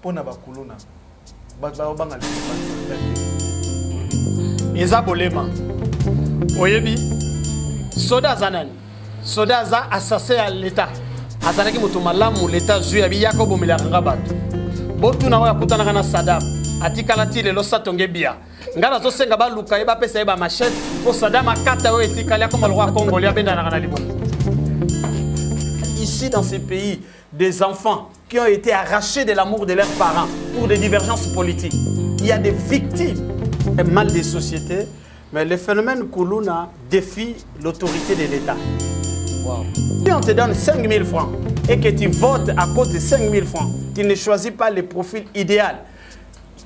pona ba kolona ba banga eza bolema oyebi soda zanani soda za assassin à l'état azalaki moto malamu l'état zui abi yako bomela kanga bato botu na wa kutana kana Saddam atikala ti lelo satonge bia ngana zo senga ba luka eba pesa eba machette po Saddam akata o etikala comme le roi congolais benda na kana libo. Ici dans ces pays des enfants qui ont été arrachés de l'amour de leurs parents pour des divergences politiques. Il y a des victimes et mal des sociétés, mais le phénomène Koulouna défie l'autorité de l'État. Wow. Si on te donne 5 000 francs et que tu votes à cause de 5 000 francs, tu ne choisis pas le profil idéal,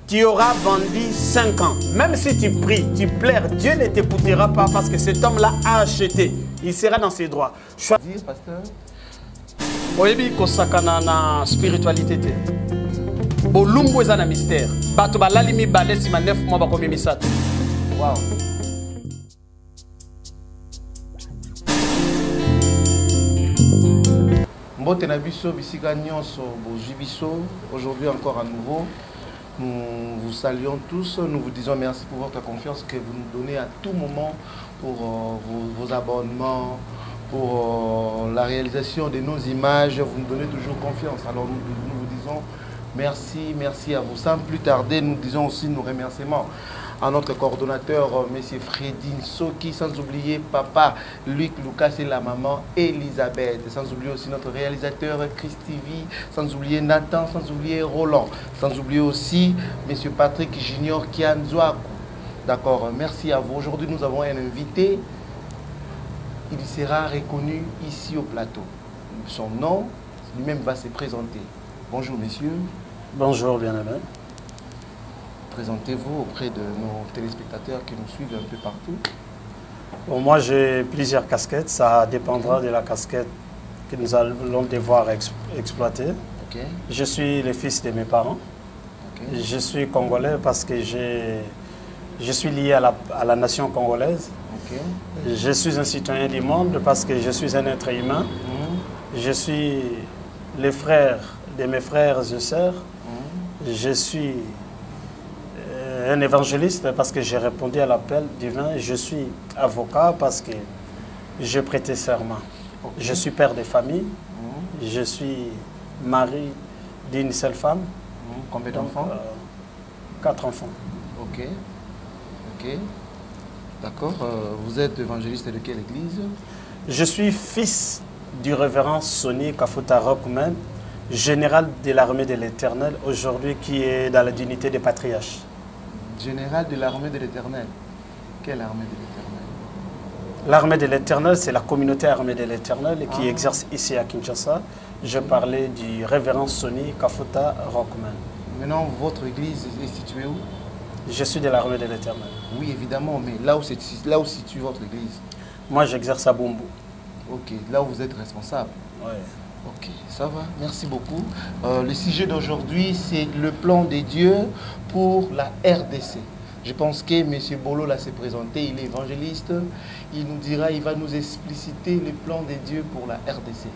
tu auras vendu 5 ans. Même si tu pries, tu pleures, Dieu ne t'écoutera pas parce que cet homme-là a acheté. Il sera dans ses droits. Dire, pasteur? Oyebi kosakana na spiritualité te. Bolumbu eza na mystère. Bato balali mi balesi ma 9 mois bakomi misato. Wow. Mbote na biso bisika nyonso bojibiso. Aujourd'hui encore à nouveau. Nous vous saluons tous, nous vous disons merci pour votre confiance que vous nous donnez à tout moment pour vos abonnements, pour la réalisation de nos images. Vous nous donnez toujours confiance. Alors nous vous disons merci, merci à vous. Sans plus tarder, nous disons aussi nos remerciements à notre coordonnateur, M. Freddy Soki, sans oublier papa Luc Lucas et la maman Elisabeth, sans oublier aussi notre réalisateur Christivi, sans oublier Nathan, sans oublier Roland, sans oublier aussi M. Patrick Junior Kianzouakou. D'accord, merci à vous. Aujourd'hui, nous avons un invité. Il sera reconnu ici au plateau. Son nom, lui-même va se présenter. Bonjour, messieurs. Bonjour, bien-aimé. Présentez-vous auprès de nos téléspectateurs qui nous suivent un peu partout. Bon, moi, j'ai plusieurs casquettes. Ça dépendra de la casquette que nous allons devoir exploiter. Okay. Je suis le fils de mes parents. Okay. Je suis congolais parce que je suis lié à la nation congolaise. Okay. Je suis un citoyen du monde parce que je suis un être humain. Je suis le frère de mes frères et sœurs. Je suis un évangéliste parce que j'ai répondu à l'appel divin. Je suis avocat parce que je prêtais serment. Okay. Je suis père de famille. Je suis mari d'une seule femme. Combien d'enfants? 4 enfants. Ok. Ok. D'accord. Vous êtes évangéliste de quelle église? Je suis fils du révérend Sonny Kafuta Rockman, général de l'armée de l'Éternel, aujourd'hui qui est dans la dignité de patriarche. Général de l'armée de l'Éternel. Quelle armée de l'Éternel? L'armée de l'Éternel, c'est la communauté armée de l'Éternel qui exerce ici à Kinshasa. Je parlais du révérend Sonny Kafuta Rockman. Maintenant, votre église est située où? Je suis de l'armée de l'Éternel. Oui, évidemment, mais là où situe votre église? Moi, j'exerce à Bumbu. Ok, là où vous êtes responsable? Oui. Ok, ça va, merci beaucoup. Le sujet d'aujourd'hui, c'est le plan de Dieu pour la RDC. Je pense que M. Bolo là s'est présenté, il est évangéliste. Il nous dira, il va nous expliciter le plan de Dieu pour la RDC.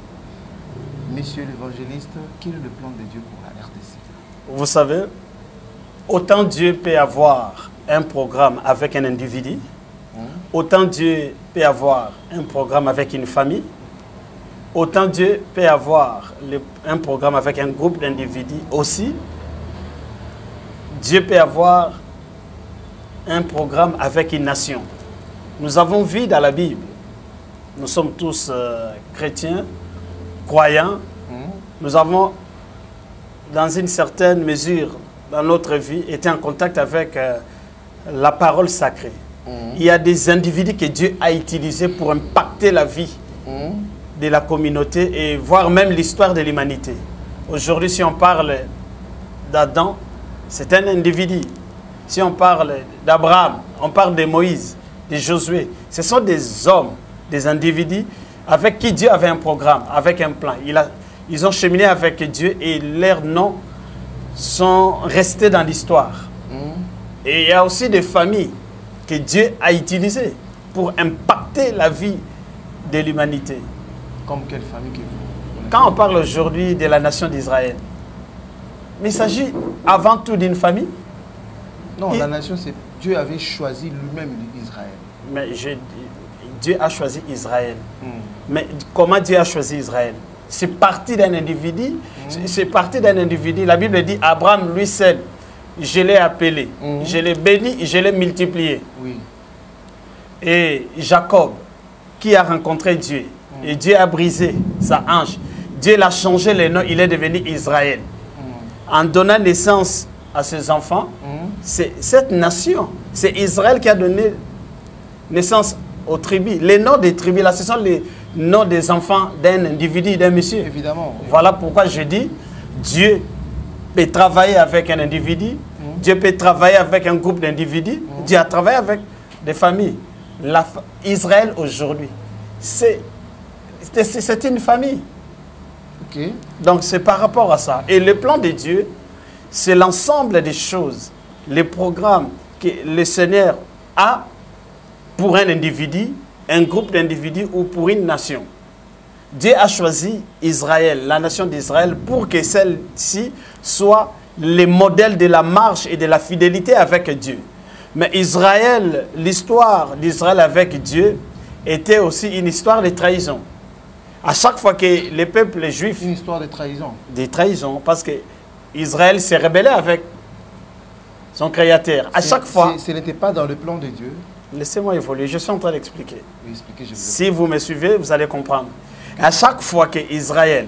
Monsieur l'évangéliste, quel est le plan de Dieu pour la RDC? Vous savez, autant Dieu peut avoir un programme avec un individu, autant Dieu peut avoir un programme avec une famille, autant Dieu peut avoir un programme avec un groupe d'individus aussi. Dieu peut avoir un programme avec une nation. Nous avons vu dans la Bible, nous sommes tous chrétiens, croyants. Nous avons, dans une certaine mesure, dans notre vie, été en contact avec la parole sacrée. Il y a des individus que Dieu a utilisés pour impacter la vie de la communauté et voire même l'histoire de l'humanité. Aujourd'hui, si on parle d'Adam, c'est un individu. Si on parle d'Abraham, on parle de Moïse, de Josué. Ce sont des hommes, des individus avec qui Dieu avait un programme, avec un plan. Ils ont cheminé avec Dieu et leurs noms sont restés dans l'histoire. Et il y a aussi des familles que Dieu a utilisées pour impacter la vie de l'humanité. Comme quelle famille que vous? Quand on parle aujourd'hui de la nation d'Israël, Mais il s'agit avant tout d'une famille. Non, la nation, c'est Dieu avait choisi lui-même Israël. Mais Dieu a choisi Israël. Mais comment Dieu a choisi Israël? C'est parti d'un individu. C'est parti d'un individu. La Bible dit, Abraham, lui seul, je l'ai appelé, je l'ai béni, je l'ai multiplié. Oui. Et Jacob, qui a rencontré Dieu, et Dieu a brisé sa hanche. Dieu l'a changé le nom, il est devenu Israël. En donnant naissance à ses enfants, c'est cette nation, c'est Israël qui a donné naissance aux tribus. Les noms des tribus, là, ce sont les noms des enfants d'un individu, d'un monsieur. Évidemment. Voilà pourquoi je dis, Dieu peut travailler avec un individu, Dieu peut travailler avec un groupe d'individus, Dieu a travaillé avec des familles. Israël aujourd'hui, c'est une famille. Okay. Donc c'est par rapport à ça. Et le plan de Dieu, c'est l'ensemble des choses, les programmes que le Seigneur a pour un individu, un groupe d'individus ou pour une nation. Dieu a choisi Israël, la nation d'Israël, pour que celle-ci soit le modèle de la marche et de la fidélité avec Dieu. Mais Israël, l'histoire d'Israël avec Dieu était aussi une histoire de trahison. À chaque fois que les peuples juifs... Une histoire de trahison. Des trahisons, parce que Israël s'est rebellé avec son Créateur. À chaque fois... Ce n'était pas dans le plan de Dieu. Laissez-moi évoluer, je suis en train d'expliquer. Oui, expliquez, si vous me suivez, vous allez comprendre. À chaque fois que Israël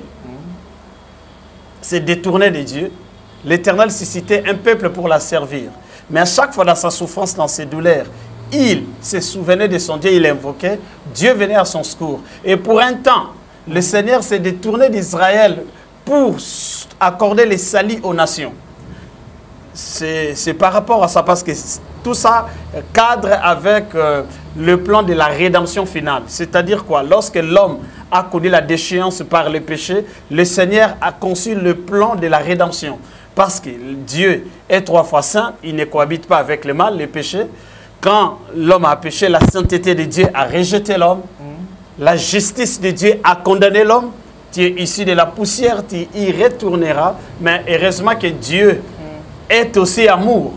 s'est détourné de Dieu, l'Éternel suscitait un peuple pour la servir. Mais à chaque fois dans sa souffrance, dans ses douleurs, il se souvenait de son Dieu, il l'invoquait, Dieu venait à son secours. Et pour un temps, le Seigneur s'est détourné d'Israël pour accorder les salis aux nations. C'est par rapport à ça, parce que tout ça cadre avec le plan de la rédemption finale. C'est-à-dire quoi? Lorsque l'homme a connu la déchéance par le péché, le Seigneur a conçu le plan de la rédemption. Parce que Dieu est 3 fois saint, il ne cohabite pas avec le mal, le péché. Quand l'homme a péché, la sainteté de Dieu a rejeté l'homme. La justice de Dieu a condamné l'homme. Tu es issu de la poussière, tu y retourneras. Mais heureusement que Dieu est aussi amour.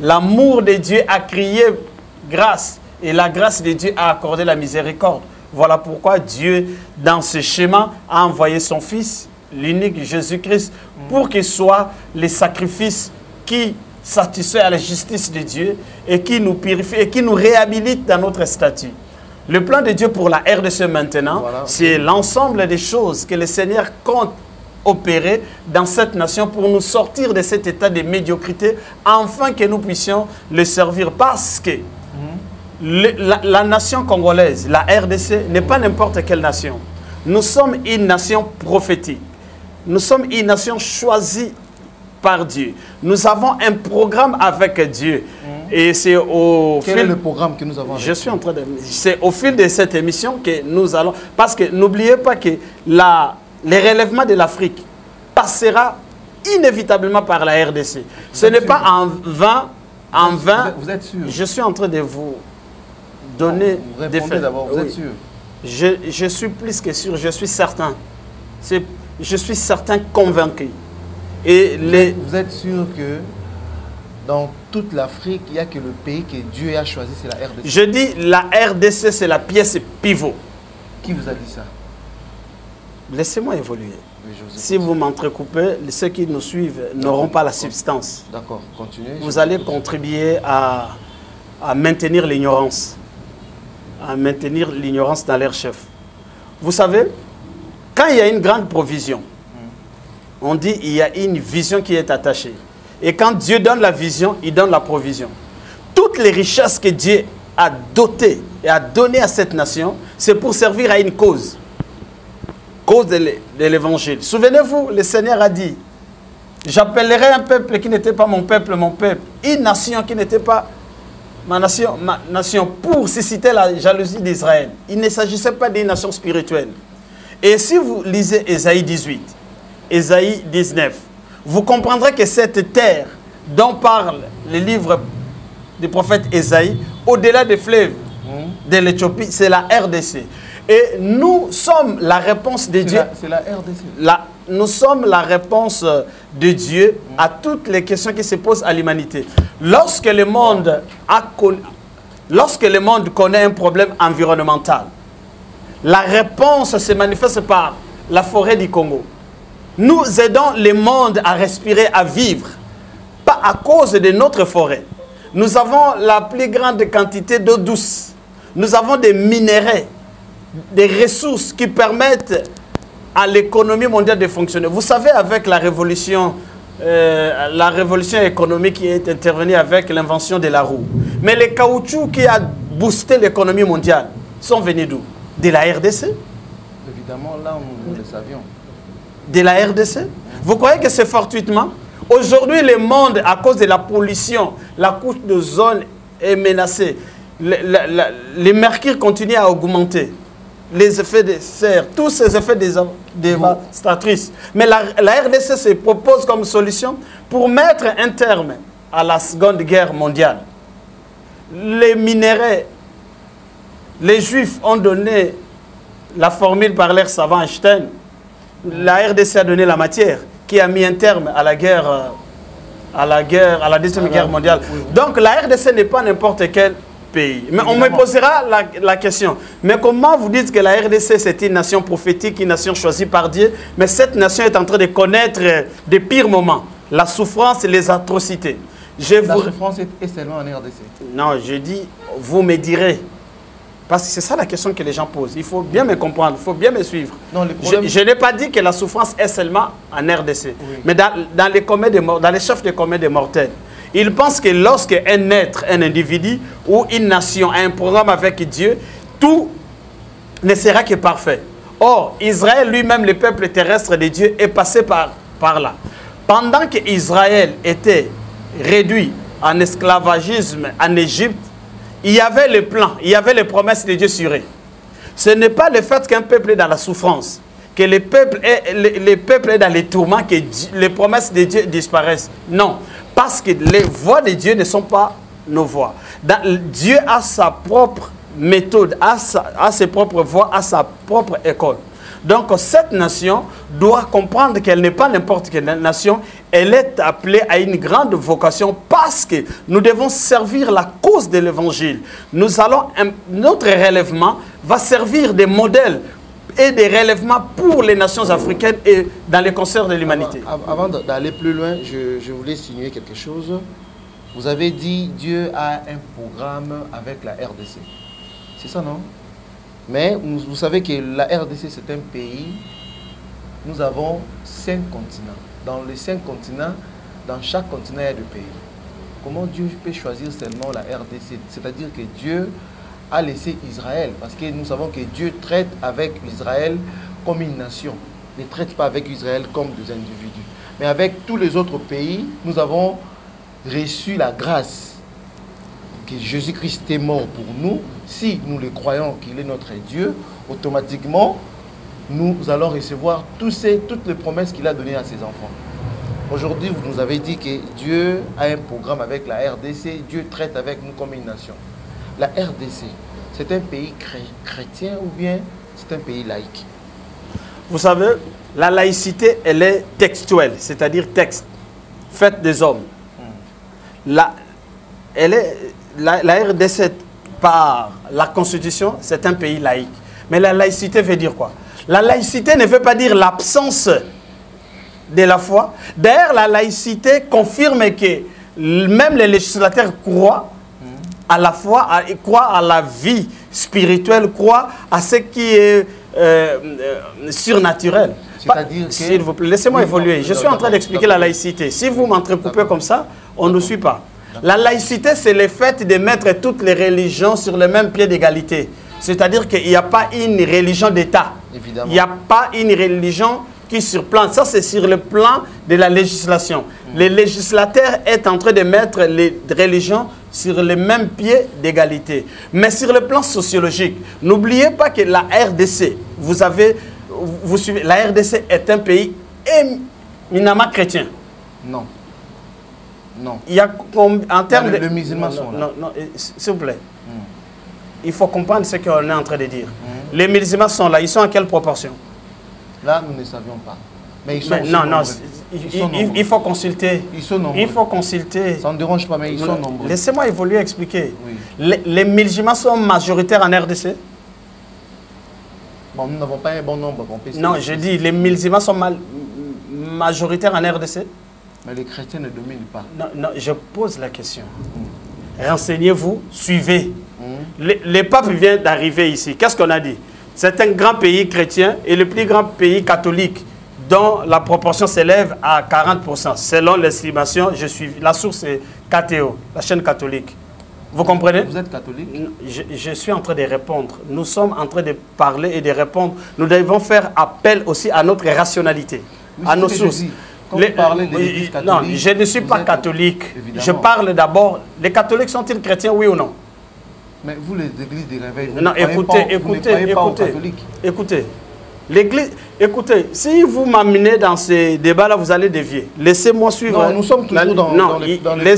L'amour de Dieu a crié grâce. Et la grâce de Dieu a accordé la miséricorde. Voilà pourquoi Dieu, dans ce schéma, a envoyé son Fils, l'unique Jésus-Christ, pour qu'il soit le sacrifice qui satisfait à la justice de Dieu et qui nous purifie et qui nous réhabilite dans notre statut. Le plan de Dieu pour la RDC maintenant, voilà, c'est l'ensemble des choses que le Seigneur compte opérer dans cette nation pour nous sortir de cet état de médiocrité, afin que nous puissions le servir. Parce que la nation congolaise, la RDC, n'est pas n'importe quelle nation. Nous sommes une nation prophétique. Nous sommes une nation choisie par Dieu. Nous avons un programme avec Dieu. Et c'est au Quel est le programme que nous avons avec Je suis en train de... C'est au fil de cette émission que nous allons... Parce que n'oubliez pas que les relèvements de l'Afrique passera inévitablement par la RDC. Ce n'est pas en vain... Vous êtes sûr? Je suis en train de vous donner des faits. D'abord, vous êtes sûr? Je suis plus que sûr, je suis certain. Je suis certain, convaincu. Et vous êtes sûr que dans toute l'Afrique, il n'y a que le pays que Dieu a choisi, c'est la RDC? Je dis la RDC, c'est la pièce pivot. Qui vous a dit ça? Laissez-moi évoluer. Oui, si vous m'entrecoupez, ceux qui nous suivent n'auront pas la substance. D'accord, continuez. Vous allez contribuer à maintenir l'ignorance. À maintenir l'ignorance dans leur chef. Vous savez, quand il y a une grande provision, on dit qu'il y a une vision qui est attachée. Et quand Dieu donne la vision, il donne la provision. Toutes les richesses que Dieu a dotées et a données à cette nation, c'est pour servir à une cause. Cause de l'évangile. Souvenez-vous, le Seigneur a dit, j'appellerai un peuple qui n'était pas mon peuple, une nation qui n'était pas ma nation, pour susciter la jalousie d'Israël. Il ne s'agissait pas d'une nation spirituelle. Et si vous lisez Ésaïe 18, Ésaïe 19, vous comprendrez que cette terre dont parle le livre du prophète Ésaïe, au-delà des fleuves de l'Éthiopie, c'est la RDC. Et nous sommes la réponse de Dieu. C'est la RDC. Nous sommes la réponse de Dieu à toutes les questions qui se posent à l'humanité. Lorsque le monde connaît un problème environnemental, la réponse se manifeste par la forêt du Congo. Nous aidons le monde à respirer, à vivre, pas à cause de notre forêt. Nous avons la plus grande quantité d'eau douce. Nous avons des minéraux, des ressources qui permettent à l'économie mondiale de fonctionner. Vous savez, avec la révolution économique qui est intervenue avec l'invention de la roue. Mais les caoutchoucs qui a boosté l'économie mondiale sont venus d'où? De la RDC. Évidemment, là, nous le savions. De la RDC. Vous croyez que c'est fortuitement? Aujourd'hui, le monde, à cause de la pollution, la couche d'ozone est menacée. Les mercures continuent à augmenter. Les effets de serre, tous ces effets dévastatrices. Mais la RDC se propose comme solution pour mettre un terme à la Seconde Guerre mondiale. Les minéraux, les Juifs ont donné la formule par leur savant Einstein. La RDC a donné la matière qui a mis un terme à la guerre, à la Deuxième Guerre mondiale. Donc la RDC n'est pas n'importe quel pays. Mais on me posera la question. Mais comment vous dites que la RDC c'est une nation prophétique, une nation choisie par Dieu, mais cette nation est en train de connaître des pires moments, la souffrance et les atrocités. La souffrance est seulement en RDC. Non, je dis, vous me direz. Parce que c'est ça la question que les gens posent. Il faut bien me comprendre, il faut bien me suivre. Non, je n'ai pas dit que la souffrance est seulement en RDC. Oui. Mais dans les chefs de commun des mortels, ils pensent que lorsque un être, un individu ou une nation a un programme avec Dieu, tout ne sera que parfait. Or, Israël lui-même, le peuple terrestre de Dieu, est passé par là. Pendant qu'Israël était réduit en esclavagisme en Égypte, il y avait le plan, il y avait les promesses de Dieu sur eux. Ce n'est pas le fait qu'un peuple est dans la souffrance, que le peuple est dans les tourments, que les promesses de Dieu disparaissent. Non, parce que les voies de Dieu ne sont pas nos voies. Dieu a sa propre méthode, a ses propres voies, a sa propre école. Donc cette nation doit comprendre qu'elle n'est pas n'importe quelle nation, elle est appelée à une grande vocation parce que nous devons servir la cause de l'évangile. Notre relèvement va servir de modèle et de relèvement pour les nations africaines et dans les concerts de l'humanité. Avant d'aller plus loin, je voulais signer quelque chose. Vous avez dit Dieu a un programme avec la RDC. C'est ça, non? Mais vous savez que la RDC, c'est un pays. Nous avons 5 continents. Dans les 5 continents, dans chaque continent, il y a 2 pays. Comment Dieu peut choisir seulement la RDC? C'est-à-dire que Dieu a laissé Israël. Parce que nous savons que Dieu traite avec Israël comme une nation. Il ne traite pas avec Israël comme des individus. Mais avec tous les autres pays, nous avons reçu la grâce. Que Jésus-Christ est mort pour nous, si nous le croyons qu'il est notre Dieu, automatiquement, nous allons recevoir toutes les promesses qu'il a données à ses enfants. Aujourd'hui, vous nous avez dit que Dieu a un programme avec la RDC, Dieu traite avec nous comme une nation. La RDC, c'est un pays chrétien ou bien c'est un pays laïque? Vous savez, la laïcité, elle est textuelle, c'est-à-dire texte, faite des hommes. La RDC, par la Constitution, c'est un pays laïque. Mais la laïcité veut dire quoi? La laïcité ne veut pas dire l'absence de la foi. D'ailleurs, la laïcité confirme que même les législateurs croient à la foi, croient à la vie spirituelle, croient à ce qui est surnaturel. C'est-à-dire que... S'il vous plaît, laissez-moi évoluer. Je suis en train d'expliquer la laïcité. Si vous m'entrecoupez comme ça, on ne suit pas. La laïcité, c'est le fait de mettre toutes les religions sur le même pied d'égalité. C'est-à-dire qu'il n'y a pas une religion d'État. Il n'y a pas une religion qui surplante. Ça, c'est sur le plan de la législation. Le législateur est en train de mettre les religions sur le même pied d'égalité. Mais sur le plan sociologique, n'oubliez pas que la RDC, vous suivez, la RDC est un pays éminemment chrétien. Non. Non. Il y a en termes de... Les musulmans sont là. Non, s'il vous plaît. Il faut comprendre ce qu'on est en train de dire. Les musulmans sont là. Ils sont à quelle proportion? Là, nous ne savions pas. Mais ils sont non, nombreux. Il faut consulter. Ils sont nombreux. Il faut consulter. Ça ne dérange pas, mais ils sont nombreux. Laissez-moi évoluer, expliquer. Oui. Les musulmans sont majoritaires en RDC? Bon, nous n'avons pas un bon nombre. Non, je dis, les musulmans sont majoritaires en RDC? Mais les chrétiens ne dominent pas. Non, non, je pose la question. Renseignez-vous, suivez. Le pape vient d'arriver ici. Qu'est-ce qu'on a dit? C'est un grand pays chrétien et le plus grand pays catholique dont la proportion s'élève à 40%. Selon l'estimation, la source est KTO, la chaîne catholique. Vous comprenez? Vous êtes catholique? Je suis en train de répondre. Nous sommes en train de parler et de répondre. Nous devons faire appel aussi à notre rationalité, à nos sources. Quand vous parlez de l'Église catholique, non, je ne suis pas catholique. Évidemment. Je parle d'abord. Les catholiques sont-ils chrétiens, oui ou non? Mais vous, les églises des réveils, vous non, écoutez. L'église, écoutez, si vous m'amenez dans ces débats-là, vous allez dévier. Laissez-moi suivre. Non, nous sommes toujours dans les plans de Dieu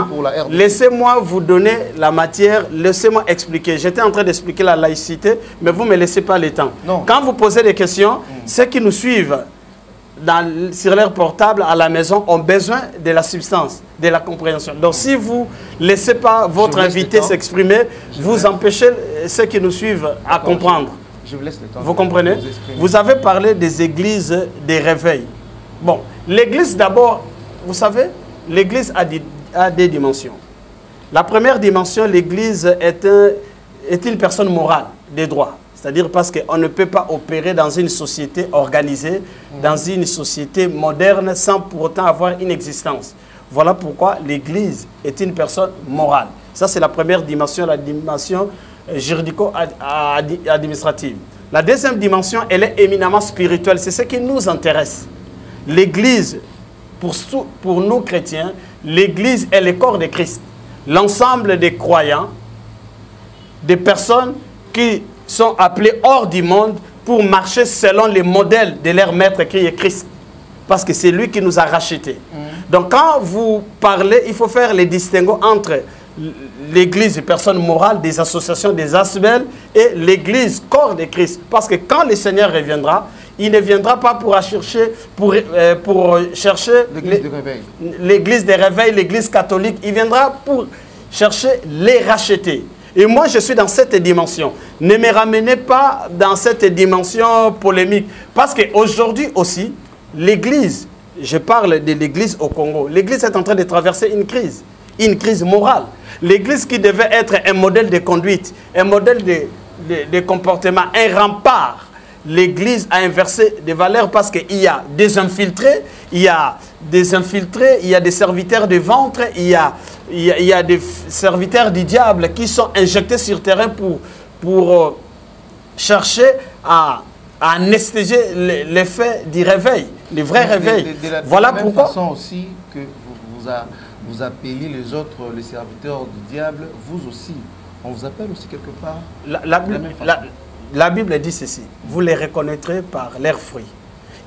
pour la RDC. Laissez-moi vous donner la matière, laissez-moi expliquer. J'étais en train d'expliquer la laïcité, mais vous ne me laissez pas le temps. Non. Quand vous posez des questions, ceux qui nous suivent sur leur portable à la maison ont besoin de la substance, de la compréhension. Donc si vous ne laissez pas votre invité s'exprimer, vous empêchez ceux qui nous suivent à comprendre. Je vous laisse le temps. Vous comprenez? Vous avez parlé des églises des réveils. Bon, l'église d'abord, vous savez, l'église a des dimensions. La première dimension, l'église est une personne morale, des droits. C'est-à-dire parce qu'on ne peut pas opérer dans une société organisée, dans une société moderne, sans pour autant avoir une existence. Voilà pourquoi l'Église est une personne morale. Ça, c'est la première dimension, la dimension juridico-administrative. La deuxième dimension, elle est éminemment spirituelle. C'est ce qui nous intéresse. L'Église, pour nous chrétiens, l'Église est le corps de Christ. L'ensemble des croyants, des personnes qui sont appelés hors du monde pour marcher selon les modèles de leur maître qui est Christ. Parce que c'est lui qui nous a rachetés. Donc quand vous parlez, il faut faire les distinguos entre l'église des personnes morales, des associations, des assemblées et l'église corps de Christ. Parce que quand le Seigneur reviendra, il ne viendra pas pour chercher l'église des réveils, l'église catholique. Il viendra pour chercher les racheter. Et moi, je suis dans cette dimension. Ne me ramenez pas dans cette dimension polémique. Parce qu'aujourd'hui aussi, l'Église, je parle de l'Église au Congo, l'Église est en train de traverser une crise morale. L'Église qui devait être un modèle de conduite, un modèle de comportement, un rempart. L'Église a inversé des valeurs parce qu'il y a des infiltrés, il y a des serviteurs de ventre, il y a des serviteurs du diable qui sont injectés sur le terrain pour chercher à anesthésier l'effet du réveil, le vrai réveil. Voilà pourquoi. De la même façon aussi que vous appelez les autres les serviteurs du diable, vous aussi, on vous appelle aussi quelque part. La Bible dit ceci, vous les reconnaîtrez par leurs fruits.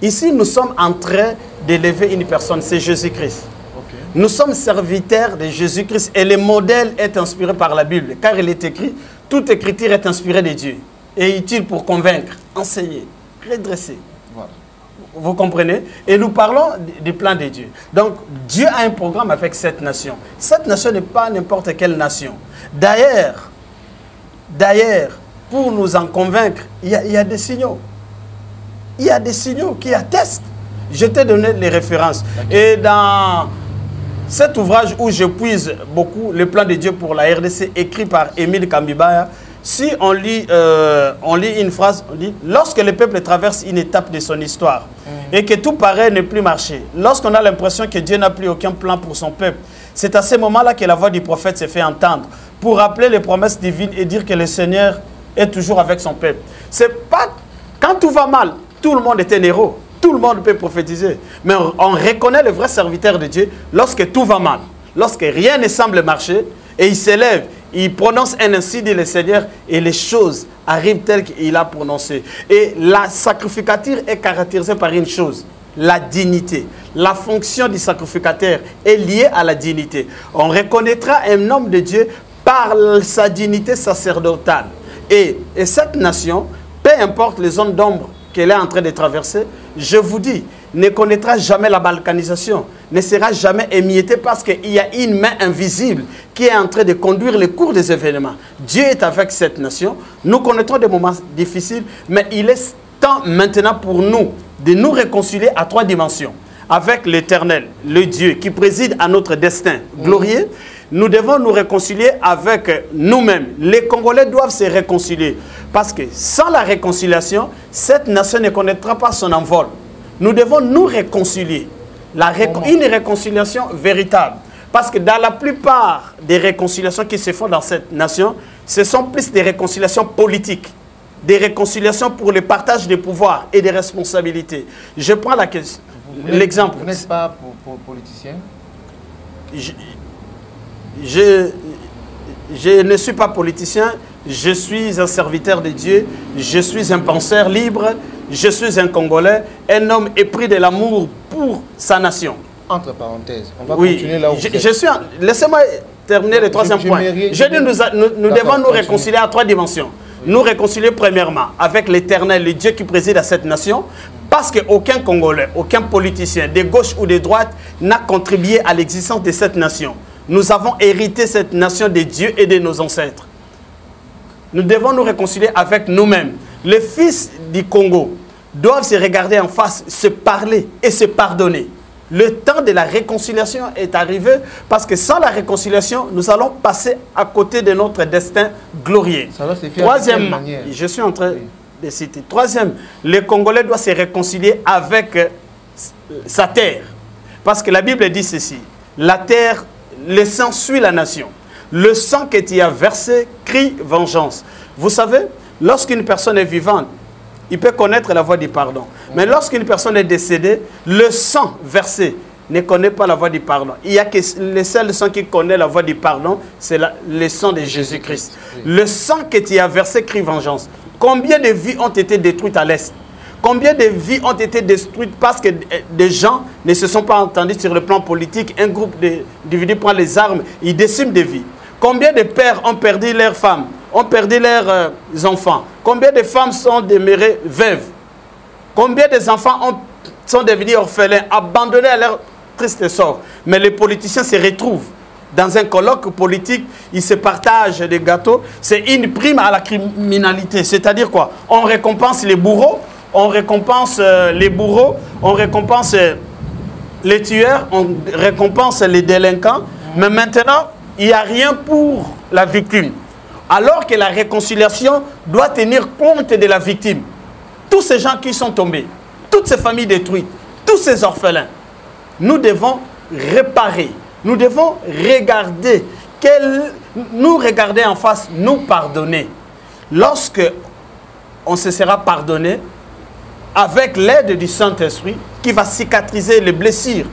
Ici, nous sommes en train d'élever une personne, c'est Jésus-Christ. Okay. Nous sommes serviteurs de Jésus-Christ et le modèle est inspiré par la Bible, car il est écrit, toute écriture est inspirée de Dieu et utile pour convaincre, enseigner, redresser. Voilà. Vous comprenez? Et nous parlons du plan de Dieu. Donc, Dieu a un programme avec cette nation. Cette nation n'est pas n'importe quelle nation. D'ailleurs, pour nous en convaincre, il y a des signaux. Il y a des signaux qui attestent. Je t'ai donné les références. Et dans cet ouvrage où je puise beaucoup, le plan de Dieu pour la RDC, écrit par Émile Kambibaya, si on lit une phrase, on dit « Lorsque le peuple traverse une étape de son histoire et que tout paraît ne plus marcher, lorsqu'on a l'impression que Dieu n'a plus aucun plan pour son peuple, c'est à ce moment-là que la voix du prophète se fait entendre pour rappeler les promesses divines et dire que le Seigneur est toujours avec son peuple. » C'est pas quand tout va mal, tout le monde est un héros, tout le monde peut prophétiser. Mais on reconnaît le vrai serviteur de Dieu lorsque tout va mal, lorsque rien ne semble marcher et il s'élève, il prononce un ainsi dit le Seigneur et les choses arrivent telles qu'il a prononcé. Et la sacrificature est caractérisée par une chose, la dignité. La fonction du sacrificateur est liée à la dignité. On reconnaîtra un homme de Dieu par sa dignité sacerdotale. Et cette nation, peu importe les zones d'ombre qu'elle est en train de traverser, je vous dis, ne connaîtra jamais la balkanisation, ne sera jamais émiettée parce qu'il y a une main invisible qui est en train de conduire le cours des événements. Dieu est avec cette nation. Nous connaîtrons des moments difficiles, mais il est temps maintenant pour nous de nous réconcilier à 3 dimensions. Avec l'Éternel, le Dieu qui préside à notre destin glorieux, nous devons nous réconcilier avec nous-mêmes. Les Congolais doivent se réconcilier. Parce que sans la réconciliation, cette nation ne connaîtra pas son envol. Nous devons nous réconcilier. Une réconciliation véritable. Parce que dans la plupart des réconciliations qui se font dans cette nation, ce sont plus des réconciliations politiques. Des réconciliations pour le partage des pouvoirs et des responsabilités. Je prends l'exemple. Vous n'êtes pas politicien? Je ne suis pas politicien, je suis un serviteur de Dieu, je suis un penseur libre, je suis un Congolais, un homme épris de l'amour pour sa nation. Entre parenthèses, on va continuer là où vous êtes. Laissez-moi terminer le 3e point. Je dis nous devons nous réconcilier à 3 dimensions. Oui. Nous réconcilier premièrement avec l'Éternel, le Dieu qui préside à cette nation, parce qu'aucun Congolais, aucun politicien, de gauche ou de droite, n'a contribué à l'existence de cette nation. Nous avons hérité cette nation de Dieu et de nos ancêtres. Nous devons nous réconcilier avec nous-mêmes. Les fils du Congo doivent se regarder en face, se parler et se pardonner. Le temps de la réconciliation est arrivé parce que sans la réconciliation, nous allons passer à côté de notre destin glorieux. Ça va se faire Troisièmement, je suis en train de citer. Troisième, les Congolais doivent se réconcilier avec sa terre. Parce que la Bible dit ceci, la terre, le sang suit la nation. Le sang que tu as versé crie vengeance. Vous savez, lorsqu'une personne est vivante, il peut connaître la voie du pardon. Mais lorsqu'une personne est décédée, le sang versé ne connaît pas la voie du pardon. Il n'y a que le seul sang qui connaît la voie du pardon, c'est le sang de Jésus-Christ. Oui. Le sang que tu as versé crie vengeance. Combien de vies ont été détruites à l'Est? Combien de vies ont été détruites parce que des gens ne se sont pas entendus sur le plan politique? Un groupe divisé prend les armes, ils déciment des vies. Combien de pères ont perdu leurs femmes, ont perdu leurs enfants? Combien de femmes sont demeurées veuves? Combien d'enfants sont devenus orphelins, abandonnés à leur triste sort? Mais les politiciens se retrouvent dans un colloque politique, ils se partagent des gâteaux. C'est une prime à la criminalité. C'est-à-dire quoi? On récompense les bourreaux, on récompense les bourreaux, on récompense les tueurs, on récompense les délinquants. Mais maintenant, il n'y a rien pour la victime. Alors que la réconciliation doit tenir compte de la victime. Tous ces gens qui sont tombés, toutes ces familles détruites, tous ces orphelins, nous devons réparer. Nous devons regarder, nous regarder en face, nous pardonner. Lorsque on se sera pardonné, avec l'aide du Saint-Esprit, qui va cicatriser les blessures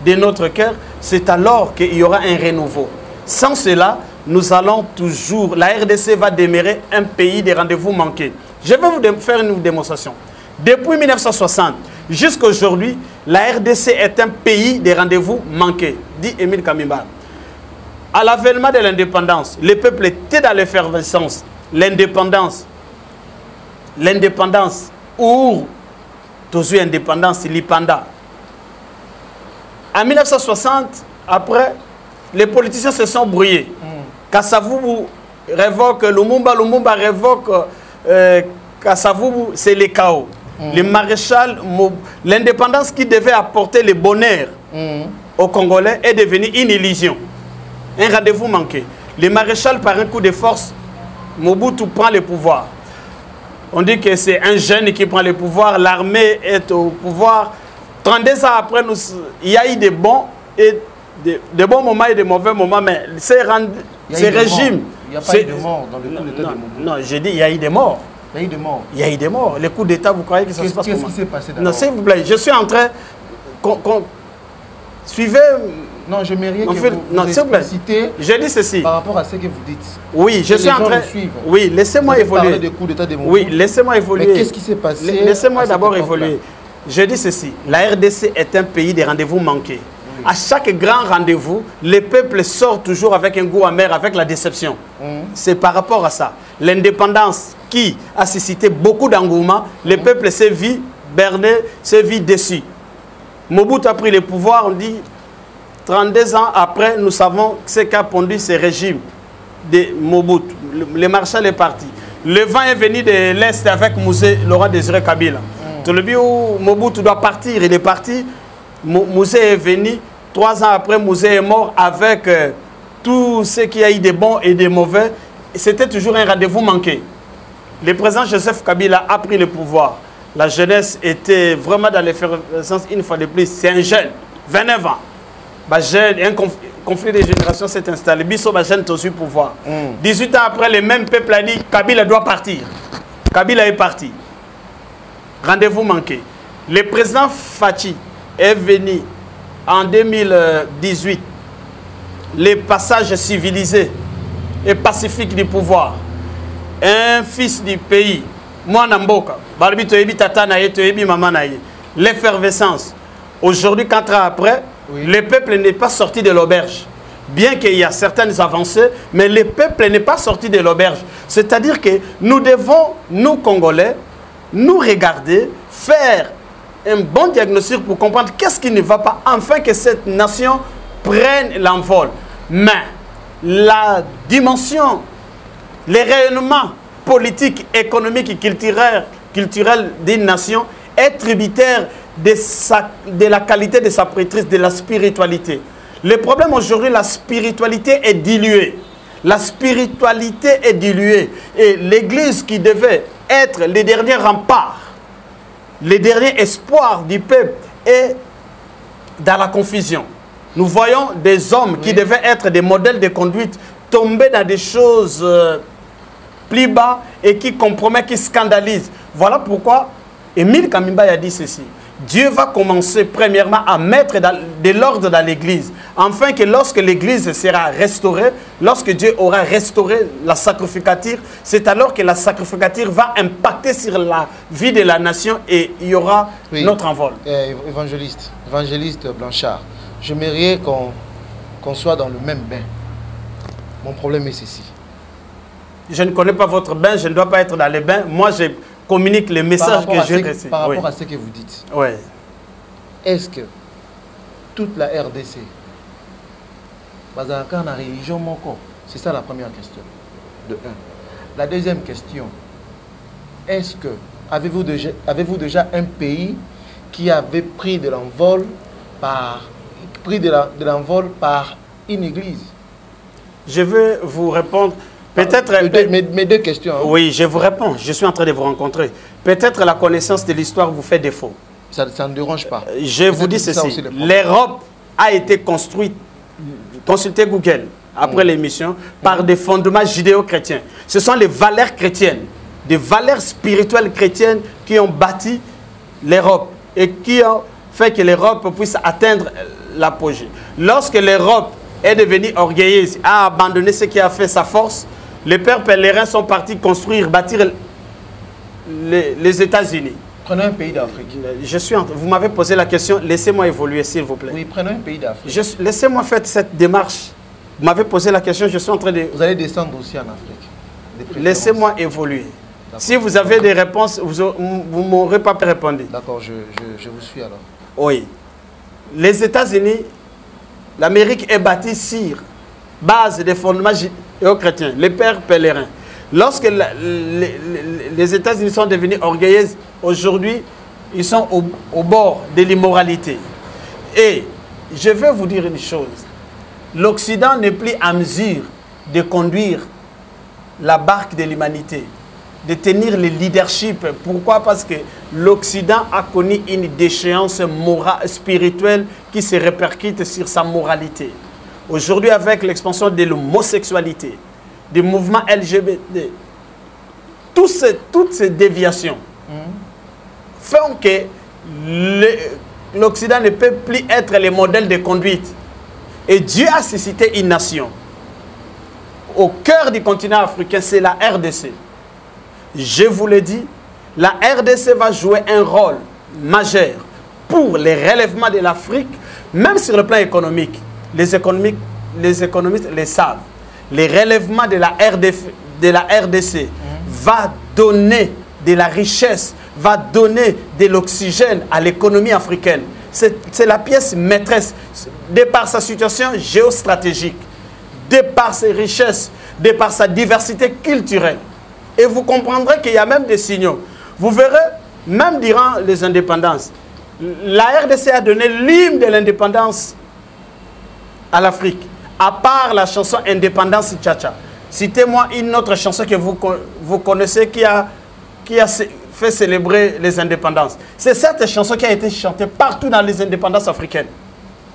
de notre cœur, c'est alors qu'il y aura un renouveau. Sans cela, nous allons toujours, la RDC va demeurer un pays de rendez-vous manqués. Je vais vous faire une démonstration. Depuis 1960 jusqu'à aujourd'hui, la RDC est un pays de rendez-vous manqués, dit Émile Kamimba. À l'avènement de l'indépendance, le peuple était dans l'effervescence. L'indépendance ou toujours indépendance, l'Ipanda. En 1960, après, les politiciens se sont brouillés. Kassavubu révoque Lumumba, Lumumba révoque Kassavubu, c'est le chaos. Le maréchal, l'indépendance qui devait apporter le bonheur aux Congolais est devenue une illusion. Un rendez-vous manqué. Le maréchal, par un coup de force, Mobutu prend le pouvoir. On dit que c'est un jeune qui prend le pouvoir, l'armée est au pouvoir. 32 ans après, il y a eu des bons bons moments et de mauvais moments, mais ces régimes... Il n'y a pas eu de morts dans le coup d'État de Mobutu. Non, j'ai dit il y a eu des morts. Il y a eu des morts. Il y a eu des morts. Les coups d'État, vous croyez que ça se passe comment? Qu'est-ce qui s'est passé d'abord? Non, s'il vous plaît, je suis en train... Suivez... Non, je mérite que vous explicitez je dis ceci. Par rapport à ce que vous dites. Oui, je suis en train... Oui, laissez-moi évoluer. Des coups d'État de Mobutu. Oui, laissez-moi évoluer. Mais qu'est-ce qui s'est passé? Laissez-moi d'abord évoluer. Je dis ceci. La RDC est un pays de rendez-vous manqués. Oui. À chaque grand rendez-vous, le peuple sort toujours avec un goût amer, avec la déception. C'est par rapport à ça. L'indépendance qui a suscité beaucoup d'engouement. Le peuple s'est vu berné, s'est vu déçu. Mobutu a pris le pouvoir, on dit, 32 ans après, nous savons ce qu'a pondu ce régime de Mobutu. Le maréchal est parti. Le vent est venu de l'Est avec Mouzé, Laurent Désiré Kabila. Tout le but où Mobutu doit partir, il est parti. Mouzé est venu. 3 ans après, Mouzé est mort avec tout ce qu'il y a eu de bons et de mauvais. C'était toujours un rendez-vous manqué. Le président Joseph Kabila a pris le pouvoir. La jeunesse était vraiment dans l'effervescence une fois de plus. C'est un jeune, 29 ans. Un conflit de génération s'est installé. Bisso jeune est au pouvoir. 18 ans après, le même peuple a dit Kabila doit partir. Kabila est parti. Rendez-vous manqué. Le président Fachi est venu en 2018. Les passages civilisés et pacifiques du pouvoir. Un fils du pays. Moi, Namboka. Barbi Toyebi Tata Naye, Toyebi Mama Naye. L'effervescence. Aujourd'hui, 4 ans après, le peuple n'est pas sorti de l'auberge. Bien qu'il y a certaines avancées, mais le peuple n'est pas sorti de l'auberge. C'est-à-dire que nous devons, nous Congolais, nous regarder, faire un bon diagnostic pour comprendre qu'est-ce qui ne va pas, afin que cette nation prenne l'envol. Mais la dimension, les rayonnements politiques, économiques et culturels d'une nation est tributaire de la qualité de sa prêtrise, de la spiritualité. Le problème aujourd'hui, la spiritualité est diluée. La spiritualité est diluée. Et l'Église qui devait être les derniers remparts, les derniers espoirs du peuple est dans la confusion. Nous voyons des hommes qui devaient être des modèles de conduite tomber dans des choses plus bas et qui compromettent, qui scandalisent. Voilà pourquoi Émile Kamimba a dit ceci. Dieu va commencer premièrement à mettre de l'ordre dans l'Église, afin que lorsque l'Église sera restaurée, lorsque Dieu aura restauré la sacrificature, c'est alors que la sacrificature va impacter sur la vie de la nation et il y aura notre envol. Évangéliste Blanchard, j'aimerais qu'on soit dans le même bain. Mon problème est ceci. Je ne connais pas votre bain, je ne dois pas être dans le bain. Moi, je communique les messages que j'ai reçus. Par rapport à ce que vous dites, est-ce que toute la RDC, c'est ça la première question, de 1. La deuxième question, est-ce que, avez-vous déjà un pays qui avait pris de l'envol par une église? Je veux vous répondre. Peut-être mes deux questions. Hein. Oui, je vous réponds. Je suis en train de vous rencontrer. Peut-être la connaissance de l'histoire vous fait défaut. Ça ne dérange pas. Je vous dis ceci. L'Europe a été construite, consultez Google après l'émission, par des fondements judéo-chrétiens. Ce sont les valeurs chrétiennes, des valeurs spirituelles chrétiennes qui ont bâti l'Europe et qui ont fait que l'Europe puisse atteindre l'apogée. Lorsque l'Europe est devenue orgueilleuse, a abandonné ce qui a fait sa force, les pères pèlerins sont partis construire, bâtir les États-Unis. Prenons un pays d'Afrique. Vous m'avez posé la question, laissez-moi évoluer s'il vous plaît. Oui, prenons un pays d'Afrique. Laissez-moi faire cette démarche. Vous m'avez posé la question, je suis en train de... Vous allez descendre aussi en Afrique. Laissez-moi évoluer. Si vous avez des réponses, vous ne m'aurez pas répondu. D'accord, je vous suis alors. Oui. Les États-Unis, l'Amérique est bâtie sur base des fondements judéo-chrétiens, les pères pèlerins. Lorsque les États-Unis sont devenus orgueilleux, aujourd'hui, ils sont au bord de l'immoralité. Et je vais vous dire une chose. L'Occident n'est plus à mesure de conduire la barque de l'humanité, de tenir le leadership. Pourquoi? Parce que l'Occident a connu une déchéance morale, spirituelle qui se répercute sur sa moralité. Aujourd'hui, avec l'expansion de l'homosexualité, des mouvements LGBT, toutes ces déviations font que l'Occident ne peut plus être le modèle de conduite. Et Dieu a suscité une nation. Au cœur du continent africain, c'est la RDC. Je vous l'ai dit, la RDC va jouer un rôle majeur pour les relèvements de l'Afrique, même sur le plan économique. Les économistes le savent. Les relèvements de la RDC va donner de la richesse, va donner de l'oxygène à l'économie africaine. C'est la pièce maîtresse, de par sa situation géostratégique, de par ses richesses, de par sa diversité culturelle. Et vous comprendrez qu'il y a même des signaux. Vous verrez, même durant les indépendances, la RDC a donné l'hymne de l'indépendance à l'Afrique, à part la chanson Indépendance Tcha-Tcha. Citez-moi une autre chanson que vous connaissez qui a fait célébrer les indépendances. C'est cette chanson qui a été chantée partout dans les indépendances africaines,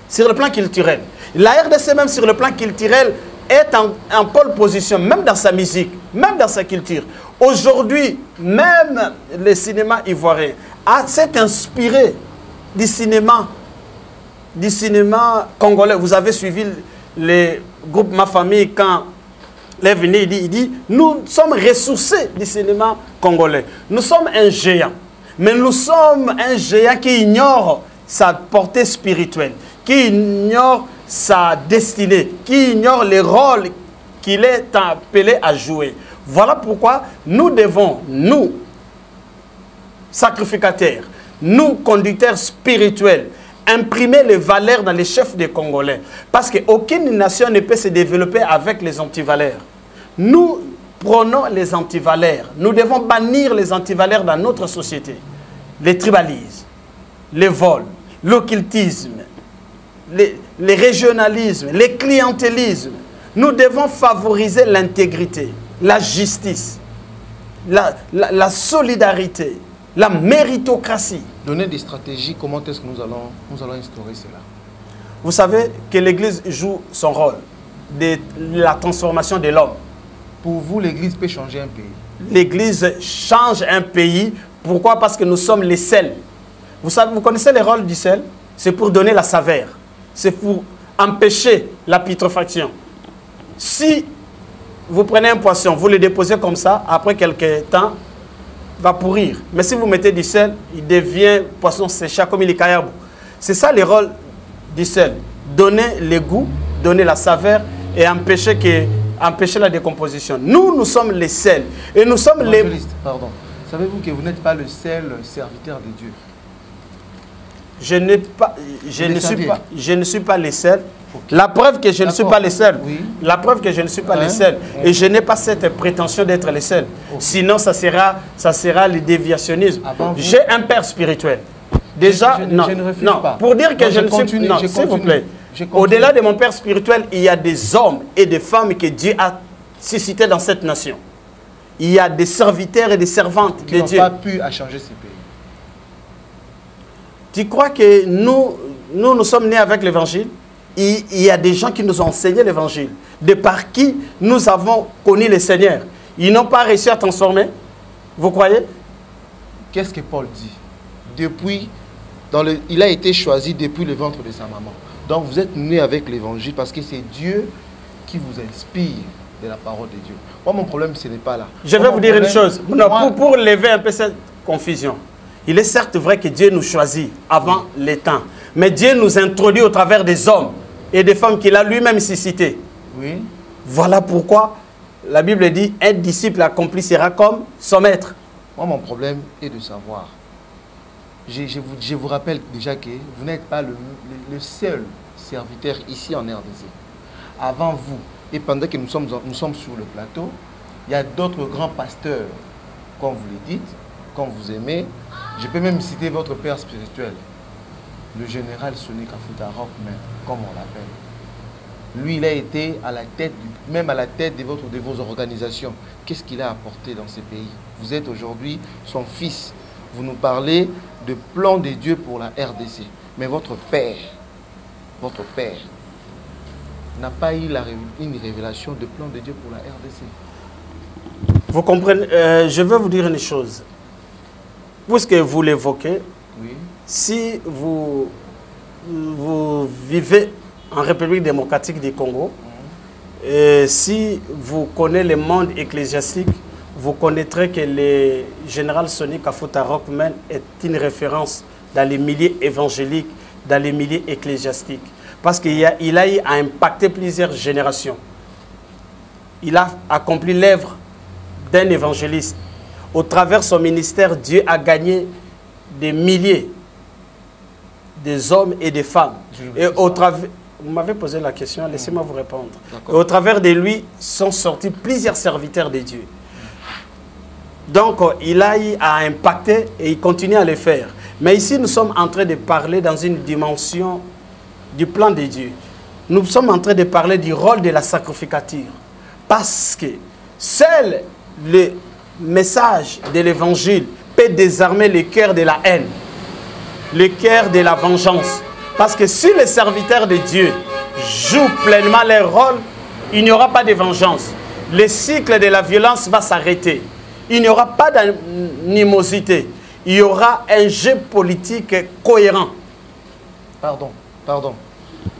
sur le plan culturel. La RDC, même sur le plan culturel, est en pole position, même dans sa musique, même dans sa culture. Aujourd'hui, même le cinéma ivoirien s'est inspiré du cinéma congolais. Vous avez suivi les groupes Ma Famille quand il est venu, il dit, nous sommes ressourcés du cinéma congolais. Nous sommes un géant. Mais nous sommes un géant qui ignore sa portée spirituelle, qui ignore sa destinée, qui ignore les rôles qu'il est appelé à jouer. Voilà pourquoi nous devons, nous, sacrificateurs, nous, conducteurs spirituels, imprimer les valeurs dans les chefs des Congolais. Parce qu'aucune nation ne peut se développer avec les antivaleurs. Nous prenons les antivaleurs. Nous devons bannir les antivaleurs dans notre société. Les tribalismes, les vols, l'occultisme, les régionalismes, les clientélismes. Nous devons favoriser l'intégrité, la justice, la solidarité, la méritocratie. Donner des stratégies, comment est-ce que nous allons instaurer cela? Vous savez que l'Église joue son rôle de la transformation de l'homme. Pour vous, l'Église peut changer un pays? L'Église change un pays. Pourquoi? Parce que nous sommes les sels. Vous connaissez le rôle du sel? C'est pour donner la saveur. C'est pour empêcher la putréfaction. Si vous prenez un poisson, vous le déposez comme ça, après quelques temps, va pourrir. Mais si vous mettez du sel, il devient poisson séché comme il est caillabou. C'est ça le rôle du sel. Donner le goût, donner la saveur et empêcher la décomposition. Nous sommes les sels. Et nous sommes les... Pardon. Savez-vous que vous n'êtes pas le seul serviteur de Dieu? Je ne suis pas les seuls. Okay. La preuve que je ne suis pas les seuls. Oui. La preuve que je ne suis pas les seuls. Et je n'ai pas cette prétention d'être les seuls. Okay. Sinon, ça sera le déviationnisme. J'ai un père spirituel. Déjà, je ne refuse pas. Pour dire que non, je ne suis pas... Non, s'il vous plaît. Au-delà de mon père spirituel, il y a des hommes et des femmes que Dieu a suscités dans cette nation. Il y a des serviteurs et des servantes de Dieu. Qui n'ont pas pu changer ces pays. Tu crois que nous sommes nés avec l'évangile? Il y a des gens qui nous ont enseigné l'évangile, de par qui nous avons connu le Seigneur. Ils n'ont pas réussi à transformer. Vous croyez? Qu'est-ce que Paul dit? Il a été choisi depuis le ventre de sa maman. Donc vous êtes nés avec l'évangile parce que c'est Dieu qui vous inspire de la parole de Dieu. Moi, mon problème, ce n'est pas là. Je vais vous dire une chose. Pour lever un peu cette confusion. Il est certes vrai que Dieu nous choisit avant les temps. Mais Dieu nous introduit au travers des hommes et des femmes qu'il a lui-même suscités. Oui. Voilà pourquoi la Bible dit un disciple accompli sera comme son maître. Moi, mon problème est de savoir. Je vous rappelle déjà que vous n'êtes pas le seul serviteur ici en RDC. Avant vous, et pendant que nous sommes sur le plateau, il y a d'autres grands pasteurs, comme vous le dites, comme vous aimez. Je peux même citer votre père spirituel, le général Sonny Kafuta Rockman, comme on l'appelle. Lui, il a été à la tête, même à la tête de vos organisations. Qu'est-ce qu'il a apporté dans ces pays? Vous êtes aujourd'hui son fils. Vous nous parlez de plan de Dieu pour la RDC. Mais votre père n'a pas eu une révélation de plan de Dieu pour la RDC. Vous comprenez, je vais vous dire une chose. Puisque vous l'évoquez, oui. Si vous vivez en République démocratique du Congo, et si vous connaissez le monde ecclésiastique, vous connaîtrez que le général Sonny Kafuta Rockman est une référence dans les milieux évangéliques, dans les milieux ecclésiastiques. Parce qu'il a eu à impacter plusieurs générations. Il a accompli l'œuvre d'un évangéliste. Au travers de son ministère, Dieu a gagné des milliers des hommes et des femmes. Et au travers, vous m'avez posé la question, laissez-moi vous répondre. Et au travers de lui sont sortis plusieurs serviteurs de Dieu. Donc, il a eu à impacter et il continue à le faire. Mais ici, nous sommes en train de parler dans une dimension du plan de Dieu. Nous sommes en train de parler du rôle de la sacrificature. Parce que seul le message de l'évangile peut désarmer le cœur de la haine, le cœur de la vengeance. Parce que si les serviteurs de Dieu jouent pleinement leur rôle, il n'y aura pas de vengeance. Le cycle de la violence va s'arrêter. Il n'y aura pas d'animosité. Il y aura un jeu politique cohérent. Pardon.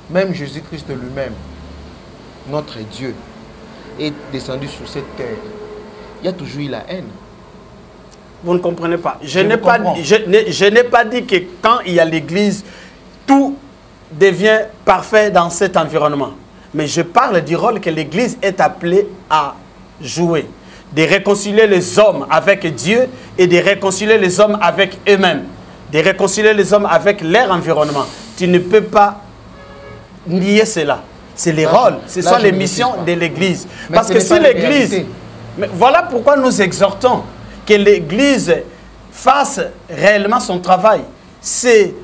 Même Jésus-Christ lui-même, notre Dieu, est descendu sur cette terre. Il y a toujours eu la haine. Vous ne comprenez pas. Je n'ai pas dit que quand il y a l'Église, tout devient parfait dans cet environnement. Mais je parle du rôle que l'Église est appelée à jouer. De réconcilier les hommes avec Dieu et de réconcilier les hommes avec eux-mêmes. De réconcilier les hommes avec leur environnement. Tu ne peux pas nier cela. C'est les rôles, ce sont les missions de l'Église. Parce que si l'Église... Voilà pourquoi nous exhortons que l'Église fasse réellement son travail. C'est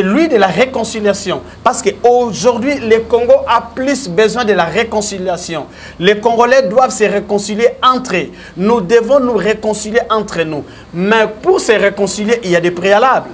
lui de la réconciliation. Parce qu'aujourd'hui, le Congo a plus besoin de la réconciliation. Les Congolais doivent se réconcilier entre eux. Nous devons nous réconcilier entre nous. Mais pour se réconcilier, il y a des préalables.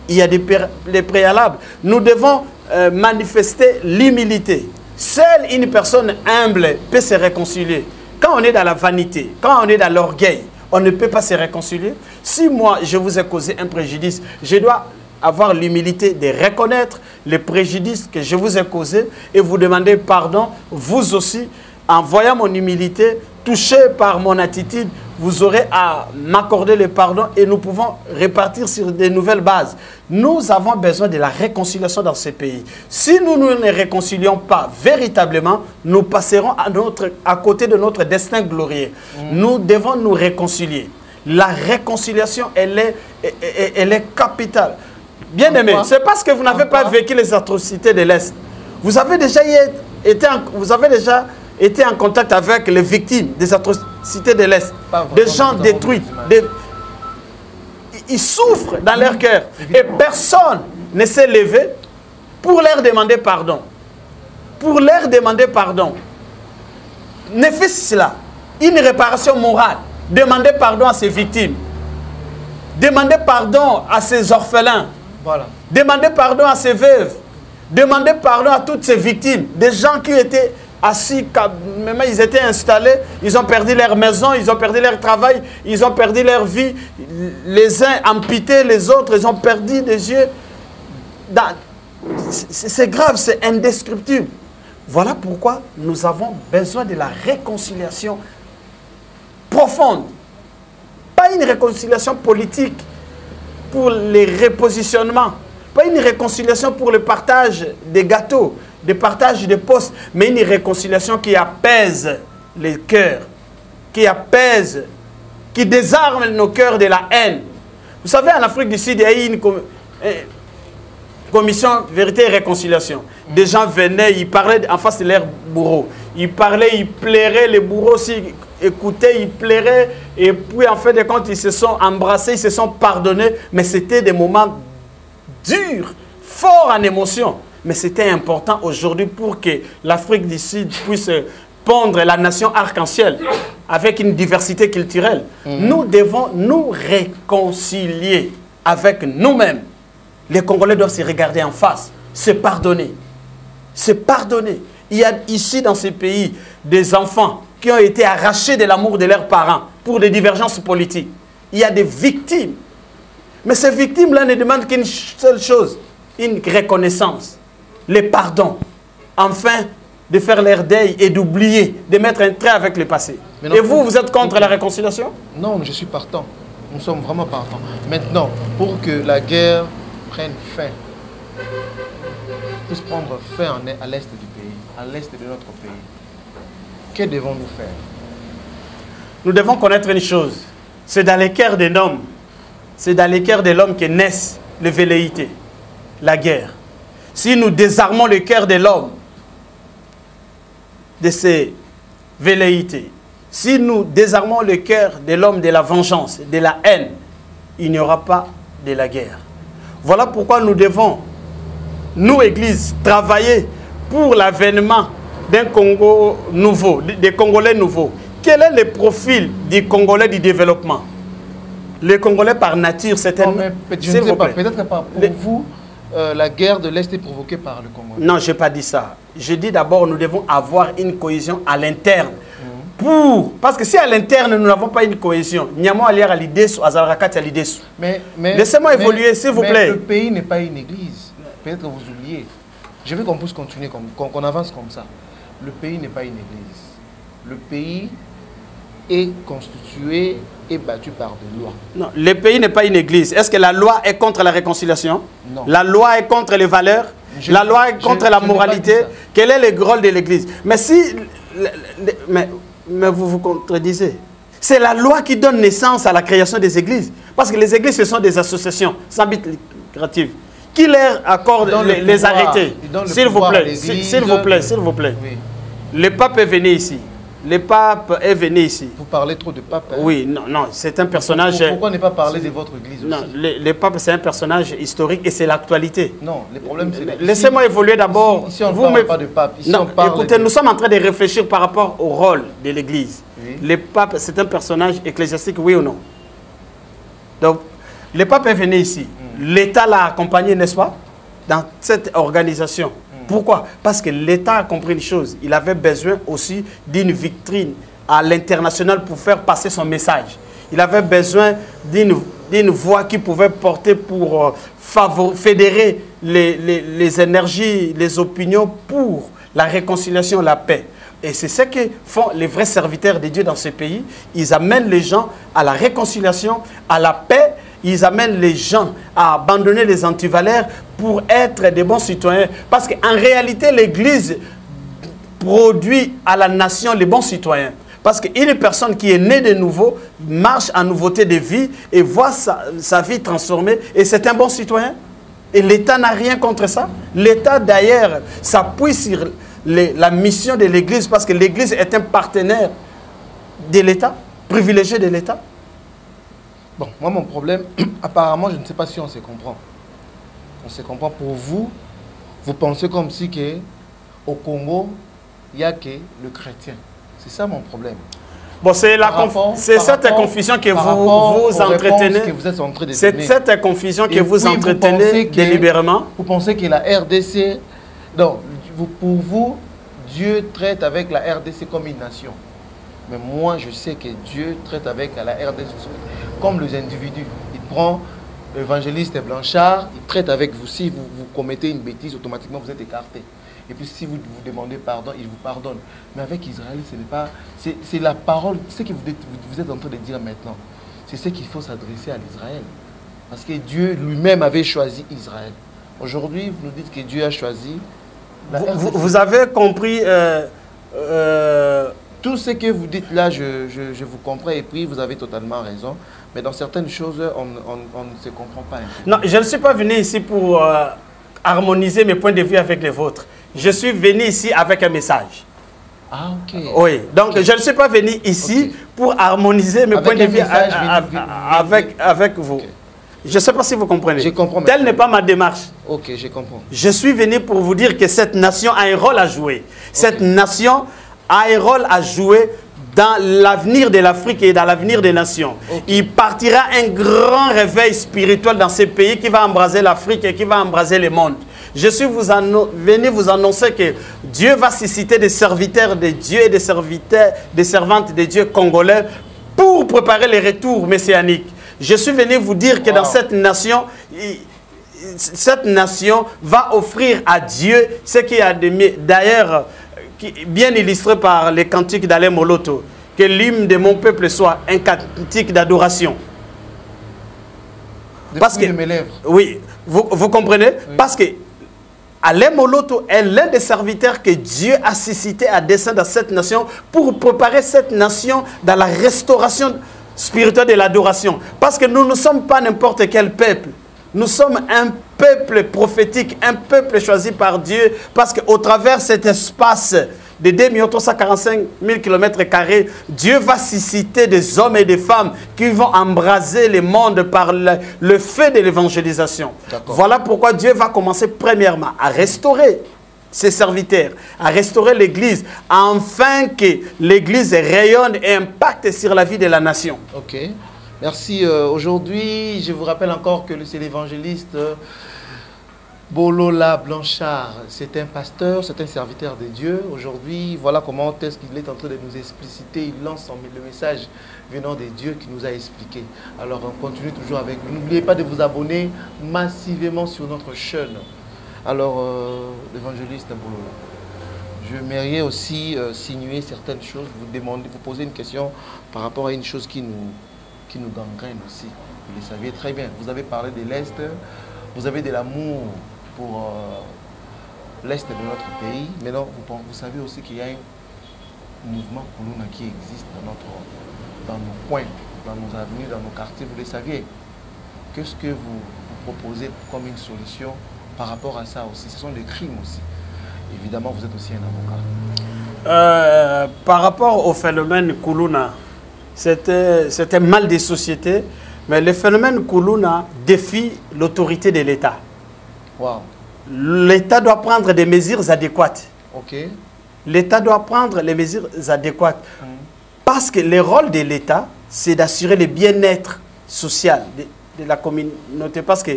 Il y a des préalables. Nous devons manifester l'humilité. Seule une personne humble peut se réconcilier. Quand on est dans la vanité, quand on est dans l'orgueil, on ne peut pas se réconcilier. Si moi, je vous ai causé un préjudice, je dois avoir l'humilité de reconnaître les préjudices que je vous ai causés et vous demander pardon. Vous aussi, en voyant mon humilité, touché par mon attitude, vous aurez à m'accorder le pardon et nous pouvons repartir sur de nouvelles bases. Nous avons besoin de la réconciliation dans ce pays. Si nous ne nous réconcilions pas véritablement, nous passerons à côté de notre destin glorieux. Nous devons nous réconcilier. La réconciliation, elle est capitale. Bien aimé, c'est parce que vous n'avez pas vécu les atrocités de l'Est. Vous avez déjà été en contact avec les victimes des atrocités de l'Est. Des gens détruits. Ils souffrent dans leur cœur. Et personne ne s'est levé pour leur demander pardon. Pour leur demander pardon. Ne faites cela. Une réparation morale. Demandez pardon à ces victimes. Demandez pardon à ces orphelins. Voilà. Demandez pardon à ces veuves. Demandez pardon à toutes ces victimes. Des gens qui étaient assis, même ils étaient installés, ils ont perdu leur maison, ils ont perdu leur travail, ils ont perdu leur vie. Les uns amputés, les autres, ils ont perdu des yeux. C'est grave, c'est indescriptible. Voilà pourquoi nous avons besoin de la réconciliation profonde. Pas une réconciliation politique pour les repositionnements. Pas une réconciliation pour le partage des gâteaux, le partage des postes, mais une réconciliation qui apaise les cœurs, qui apaise, qui désarme nos cœurs de la haine. Vous savez, en Afrique du Sud, il y a eu une commission vérité et réconciliation. Des gens venaient, ils parlaient en face de leurs bourreaux. Ils parlaient, ils plairaient, les bourreaux aussi écoutaient, ils plairaient. Et puis, en fin de compte, ils se sont embrassés, ils se sont pardonnés. Mais c'était des moments durs, forts en émotion. Mais c'était important aujourd'hui pour que l'Afrique du Sud puisse pondre la nation arc-en-ciel avec une diversité culturelle. Nous devons nous réconcilier avec nous-mêmes. Les Congolais doivent se regarder en face, se pardonner. Se pardonner. Il y a ici dans ces pays des enfants qui ont été arrachés de l'amour de leurs parents pour des divergences politiques. Il y a des victimes. Mais ces victimes-là ne demandent qu'une seule chose, une reconnaissance, le pardon. Enfin, de faire leur deuil et d'oublier, de mettre un trait avec le passé. Et vous, vous êtes contre la réconciliation? Non, je suis partant. Nous sommes vraiment partants. Maintenant, pour que la guerre prenne fin, puisse prendre fin à l'est du pays, à l'est de notre pays, que devons-nous faire? nous devons connaître une chose. C'est dans les cœurs des hommes, c'est dans les cœurs de l'homme que naissent les velléités, la guerre. Si nous désarmons le cœur de l'homme de ses velléités, si nous désarmons le cœur de l'homme de la vengeance, de la haine, il n'y aura pas de la guerre. Voilà pourquoi nous devons, nous, Église, travailler pour l'avènement d'un Congo nouveau, des Congolais nouveaux. Quel est le profil du Congolais du développement? Le Congolais par nature, c'est un... Je ne sais pas, peut-être pas pour vous, la guerre de l'Est est provoquée par le Congo. Non, je n'ai pas dit ça. Je dis d'abord, nous devons avoir une cohésion à l'interne. Parce que si à l'interne, nous n'avons pas une cohésion, laissez-moi évoluer, s'il vous plaît. Mais le pays n'est pas une église. Peut-être que vous oubliez. Je veux qu'on puisse continuer, qu'on avance comme ça. Le pays n'est pas une église. Le pays est constitué et battu par des lois. Non, le pays n'est pas une église. Est-ce que la loi est contre la réconciliation? Non. La loi est contre les valeurs? La loi est contre la moralité? Quel est le rôle de l'église? Mais si... Mais vous vous contredisez. C'est la loi qui donne naissance à la création des églises. Parce que les églises, ce sont des associations sans but lucratif. Qui leur accorde les arrêter? S'il vous plaît, s'il vous plaît, s'il vous plaît. Oui. Le pape est venu ici. Le pape est venu ici. Vous parlez trop de pape. Hein? Oui, non, non, c'est un personnage... Pourquoi ne pas parler de votre église aussi? Non, le pape, c'est un personnage historique et c'est l'actualité. Non, le problème, c'est... Laissez-moi évoluer d'abord. Ici, on ne parle pas de pape. Ici, non, on parle écoutez, nous sommes en train de réfléchir par rapport au rôle de l'église. Oui. Le pape, c'est un personnage ecclésiastique, oui ou non? Donc, le pape est venu ici. L'État l'a accompagné, n'est-ce pas? Dans cette organisation. Pourquoi? Parce que l'État a compris une chose. Il avait besoin aussi d'une vitrine à l'international pour faire passer son message. Il avait besoin d'une voix qui pouvait porter pour fédérer les énergies, les opinions pour la réconciliation, la paix. Et c'est ce que font les vrais serviteurs de Dieu dans ce pays. Ils amènent les gens à la réconciliation, à la paix. Ils amènent les gens à abandonner les antivaleurs pour être des bons citoyens. Parce qu'en réalité, l'Église produit à la nation les bons citoyens. Parce qu'une personne qui est née de nouveau marche en nouveauté de vie et voit sa vie transformée. Et c'est un bon citoyen. Et l'État n'a rien contre ça. L'État, d'ailleurs, s'appuie sur la mission de l'Église parce que l'Église est un partenaire de l'État, privilégié de l'État. Bon, moi, mon problème, apparemment, je ne sais pas si on se comprend. On se comprend. Pour vous, vous pensez comme si au Congo, il n'y a que le chrétien. C'est ça mon problème. Bon, c'est cette confusion que vous entretenez. C'est cette confusion que vous entretenez délibérément. Vous pensez que la RDC... Donc, pour vous, Dieu traite avec la RDC comme une nation. Mais moi, je sais que Dieu traite avec la RDC comme les individus. Il prend l'évangéliste Blanchard, il traite avec vous. Si vous commettez une bêtise, automatiquement vous êtes écarté. Et puis si vous vous demandez pardon, il vous pardonne. Mais avec Israël, ce n'est pas... C'est la parole, ce que vous êtes en train de dire maintenant. C'est ce qu'il faut s'adresser à l'Israël. Parce que Dieu lui-même avait choisi Israël. Aujourd'hui, vous nous dites que Dieu a choisi... Vous avez compris... tout ce que vous dites là, je vous comprends et puis vous avez totalement raison. Mais dans certaines choses, on ne se comprend pas. Non, je ne suis pas venu ici pour harmoniser mes points de vue avec les vôtres. Je suis venu ici avec un message. Ah, ok. Oui, donc okay. Je ne suis pas venu ici pour harmoniser mes points de vue avec vous. Okay. Je ne sais pas si vous comprenez. Je comprends. Telle n'est pas ma démarche. Ok, je comprends. Je suis venu pour vous dire que cette nation a un rôle à jouer. Cette nation a un rôle à jouer dans l'avenir de l'Afrique et dans l'avenir des nations. Il partira un grand réveil spirituel dans ces pays qui va embraser l'Afrique et qui va embraser le monde. Je suis venu vous annoncer que Dieu va susciter des serviteurs de Dieu et des servantes de Dieu congolais pour préparer les retours messianiques. Je suis venu vous dire que dans cette nation va offrir à Dieu ce qui a d'ailleurs bien illustré par les cantiques d'Alain Moloto, que l'hymne de mon peuple soit un cantique d'adoration. Parce que de mes lèvres. Oui, vous comprenez? Oui. Parce que Alain Moloto est l'un des serviteurs que Dieu a suscité à descendre dans cette nation pour préparer cette nation dans la restauration spirituelle de l'adoration. Parce que nous ne sommes pas n'importe quel peuple. Nous sommes un peuple prophétique, un peuple choisi par Dieu, parce qu'au travers de cet espace de 2 345 000 km², Dieu va susciter des hommes et des femmes qui vont embraser le monde par le feu de l'évangélisation. Voilà pourquoi Dieu va commencer premièrement à restaurer ses serviteurs, à restaurer l'Église, afin que l'Église rayonne et impacte sur la vie de la nation. Ok. Merci. Aujourd'hui, je vous rappelle encore que c'est l'évangéliste Bolola Blanchard. C'est un pasteur, c'est un serviteur de Dieu. Aujourd'hui, voilà comment est-ce qu'il est en train de nous expliciter. Il lance le message venant de Dieu qui nous a expliqué. Alors, on continue toujours avec vous. N'oubliez pas de vous abonner massivement sur notre chaîne. Alors, l'évangéliste Bolola, je m'aimerais aussi signer certaines choses, vous poser une question par rapport à une chose qui nous gangrène aussi. Vous le saviez très bien. Vous avez parlé de l'Est, vous avez de l'amour pour l'Est de notre pays. Maintenant, vous savez aussi qu'il y a un mouvement Kuluna qui existe dans nos coins, dans nos avenues, dans nos quartiers. Vous le saviez. Qu'est-ce que vous proposez comme une solution par rapport à ça aussi? Ce sont des crimes aussi. Évidemment, vous êtes aussi un avocat. Par rapport au phénomène Kuluna, c'est un mal des sociétés, mais le phénomène Kuluna défie l'autorité de l'État. Wow. L'État doit prendre des mesures adéquates. Ok. L'État doit prendre les mesures adéquates. Parce que le rôle de l'État, c'est d'assurer le bien-être social de la communauté. Parce que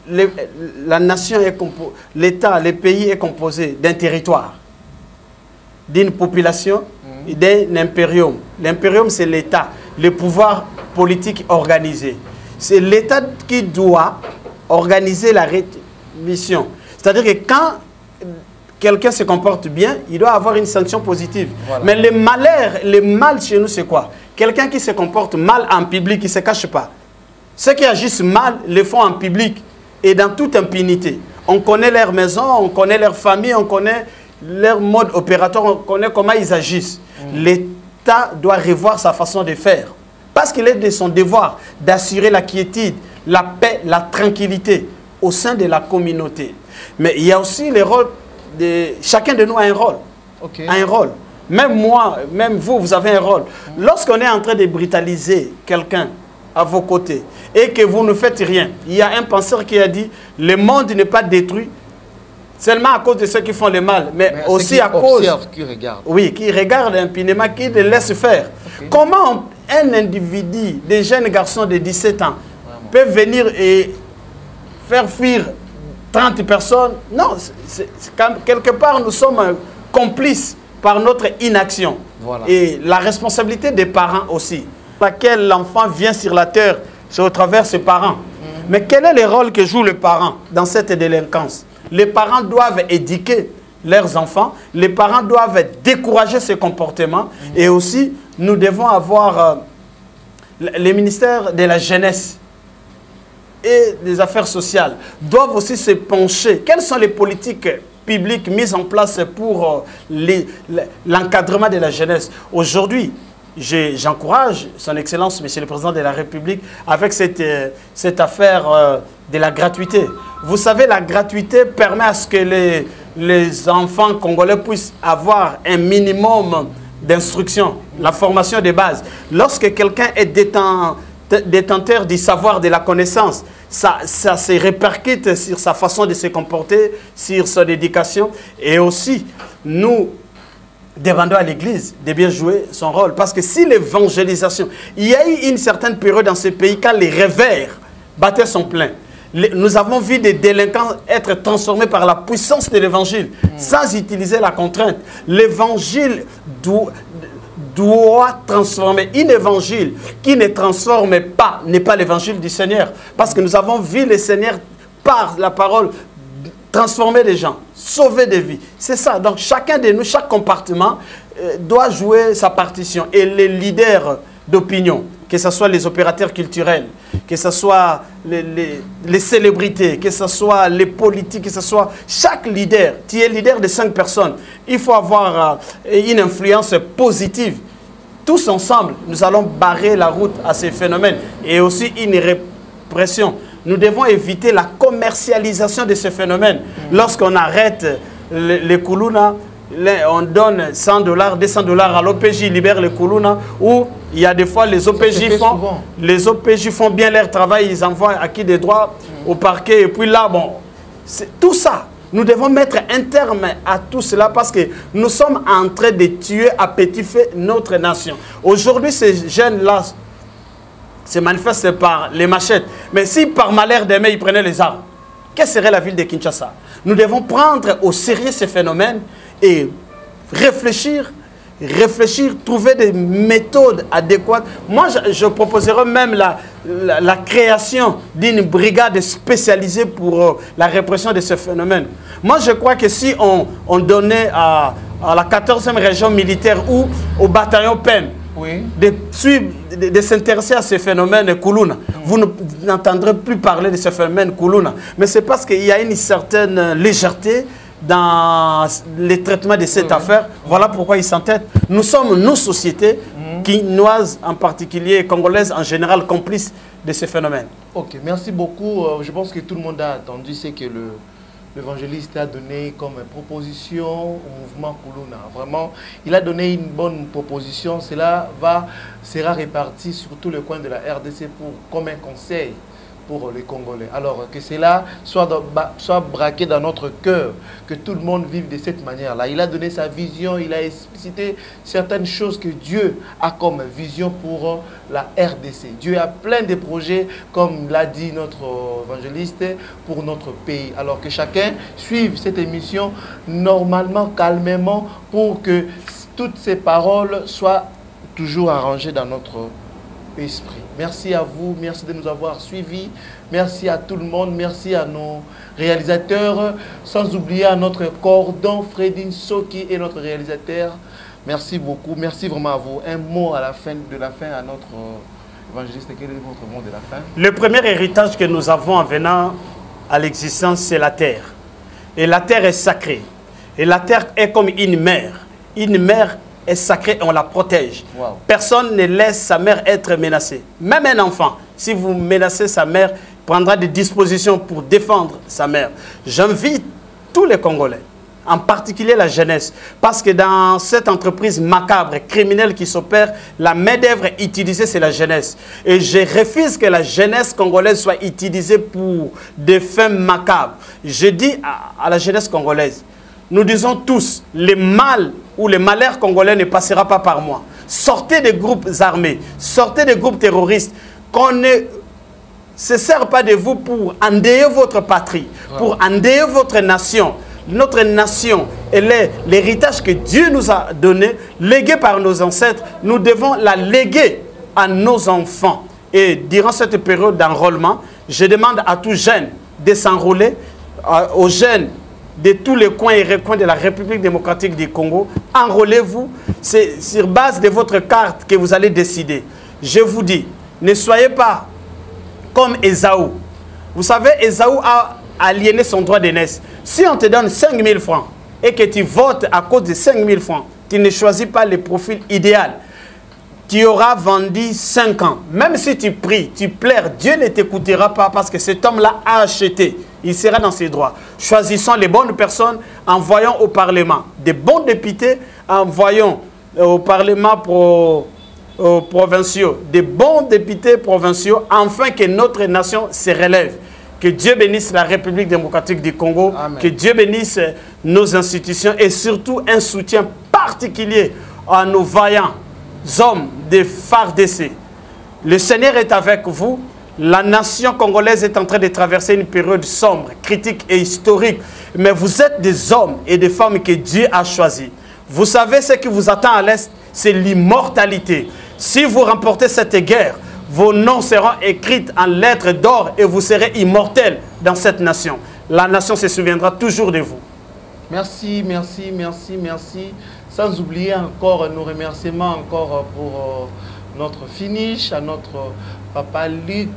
la nation est composée, l'État, le pays est composé d'un territoire, d'une population et d'un impérium. L'impérium, c'est l'État, le pouvoir politique organisé. C'est l'État qui doit organiser la rémission. C'est-à-dire que quand quelqu'un se comporte bien, il doit avoir une sanction positive. Voilà. Mais le malheur, le mal chez nous, c'est quoi? Quelqu'un qui se comporte mal en public, qui ne se cache pas. Ceux qui agissent mal le font en public et dans toute impunité. On connaît leur maison, on connaît leur famille, on connaît leur mode opératoire, on connaît comment ils agissent. L'État doit revoir sa façon de faire. Parce qu'il est de son devoir d'assurer la quiétude, la paix, la tranquillité au sein de la communauté. Mais il y a aussi le rôle de... Chacun de nous a un rôle. A un rôle. Même moi, même vous, vous avez un rôle. Lorsqu'on est en train de brutaliser quelqu'un à vos côtés et que vous ne faites rien, il y a un penseur qui a dit « Le monde n'est pas détruit seulement à cause de ceux qui font le mal, mais aussi à cause... » Qui regardent. Oui, qui regardent impunément, qui les laissent faire. Comment un individu, des jeunes garçons de 17 ans, peut venir et faire fuir 30 personnes? Non, quelque part, nous sommes complices par notre inaction. Voilà. Et la responsabilité des parents aussi. Laquelle l'enfant vient sur la terre, c'est au travers de ses parents. Mais quel est le rôle que joue le parent dans cette délinquance? Les parents doivent éduquer leurs enfants, les parents doivent décourager ce comportement. Et aussi, nous devons avoir le ministère de la jeunesse et des affaires sociales doivent aussi se pencher. Quelles sont les politiques publiques mises en place pour l'encadrement de la jeunesse? Aujourd'hui, j'encourage son Excellence, Monsieur le Président de la République, avec cette affaire de la gratuité. Vous savez, la gratuité permet à ce que les enfants congolais puissent avoir un minimum d'instruction, la formation de base. Lorsque quelqu'un est détenteur du savoir, de la connaissance, ça se répercute sur sa façon de se comporter, sur son éducation. Et aussi, nous demandons à l'Église de bien jouer son rôle. Parce que si l'évangélisation... Il y a eu une certaine période dans ce pays quand les revers battaient son plein. Nous avons vu des délinquants être transformés par la puissance de l'évangile, sans utiliser la contrainte. L'évangile doit transformer. Un évangile qui ne transforme pas n'est pas l'évangile du Seigneur. Parce que nous avons vu le Seigneur, par la parole, transformer les gens, sauver des vies. C'est ça. Donc chacun de nous, chaque compartiment doit jouer sa partition. Et les leaders d'opinion, que ce soit les opérateurs culturels, que ce soit les célébrités, que ce soit les politiques, que ce soit chaque leader. Tu es leader de 5 personnes. Il faut avoir une influence positive. Tous ensemble, nous allons barrer la route à ces phénomènes et aussi une répression. Nous devons éviter la commercialisation de ces phénomènes. Lorsqu'on arrête les Kuluna, on donne $100, $200 à l'OPJ, libère les Kuluna, ou il y a des fois les OPJ font bien leur travail, ils envoient acquis des droits au parquet, et puis là, bon, tout ça, nous devons mettre un terme à tout cela parce que nous sommes en train de tuer à petit feu notre nation. Aujourd'hui, ces jeunes-là se manifestent par les machettes, mais si par malheur d'aimer, ils prenaient les armes, quelle serait la ville de Kinshasa? Nous devons prendre au sérieux ces phénomènes et réfléchir, trouver des méthodes adéquates. Moi, je proposerais même la création d'une brigade spécialisée pour la répression de ce phénomène. Moi, je crois que si on donnait à la 14e région militaire ou au bataillon PEM de s'intéresser à ces phénomènes Kuluna, vous n'entendrez plus parler de ce phénomène Kuluna. Mais c'est parce qu'il y a une certaine légèreté dans les traitements de cette affaire. Voilà pourquoi ils s'entêtent. Nous sommes, nos sociétés, quinoises en particulier, congolaises en général, complices de ces phénomènes. Ok, merci beaucoup. Je pense que tout le monde a entendu ce que l'évangéliste a donné comme proposition au mouvement Kuluna. Vraiment, il a donné une bonne proposition. Cela sera réparti sur tout le coin de la RDC comme un conseil pour les Congolais. Alors que cela soit braqué dans notre cœur, que tout le monde vive de cette manière-là. Il a donné sa vision, il a explicité certaines choses que Dieu a comme vision pour la RDC. Dieu a plein de projets, comme l'a dit notre évangéliste, pour notre pays. Alors que chacun suive cette émission normalement, calmement, pour que toutes ces paroles soient toujours arrangées dans notre esprit. Merci à vous, merci de nous avoir suivis, merci à tout le monde, merci à nos réalisateurs, sans oublier à notre cordon Fredin Soki et notre réalisateur. Merci beaucoup, merci vraiment à vous. Un mot à la fin à notre évangéliste, quel est votre mot de la fin? Le premier héritage que nous avons en venant à l'existence, c'est la terre. Et la terre est sacrée. Et la terre est comme une mère. Une mère est sacrée, on la protège. Wow. Personne ne laisse sa mère être menacée. Même un enfant, si vous menacez sa mère, prendra des dispositions pour défendre sa mère. J'invite tous les Congolais, en particulier la jeunesse, parce que dans cette entreprise macabre, criminelle qui s'opère, la main-d'œuvre utilisée, c'est la jeunesse. Et je refuse que la jeunesse congolaise soit utilisée pour des fins macabres. Je dis à la jeunesse congolaise, nous disons tous, le mal ou le malheur congolais ne passera pas par moi. Sortez des groupes armés, sortez des groupes terroristes, qu'on ne se sert pas de vous pour endeuiller votre patrie, pour endeuiller votre nation. Notre nation, elle est l'héritage que Dieu nous a donné, légué par nos ancêtres. Nous devons la léguer à nos enfants. Et durant cette période d'enrôlement, je demande à tous jeunes de s'enrôler, aux jeunes de tous les coins et recoins de la République démocratique du Congo. Enrôlez-vous. C'est sur base de votre carte que vous allez décider. Je vous dis, ne soyez pas comme Esaü. Vous savez, Esaü a aliéné son droit d'aînesse. Si on te donne 5 000 francs et que tu votes à cause de 5 000 francs, tu ne choisis pas le profil idéal. Tu auras vendu 5 ans. Même si tu pries, tu pleures, Dieu ne t'écoutera pas parce que cet homme-là a acheté. Il sera dans ses droits. Choisissons les bonnes personnes, envoyons au Parlement des bons députés, envoyons au Parlement provinciaux des bons députés provinciaux, afin que notre nation se relève. Que Dieu bénisse la République démocratique du Congo, Amen. Que Dieu bénisse nos institutions et surtout un soutien particulier à nos vaillants hommes de FARDC. Le Seigneur est avec vous. La nation congolaise est en train de traverser une période sombre, critique et historique. Mais vous êtes des hommes et des femmes que Dieu a choisis. Vous savez ce qui vous attend à l'Est, c'est l'immortalité. Si vous remportez cette guerre, vos noms seront écrits en lettres d'or et vous serez immortels dans cette nation. La nation se souviendra toujours de vous. Merci, merci, merci, merci. Sans oublier encore nos remerciements encore pour notre finish, à notre Papa Luc,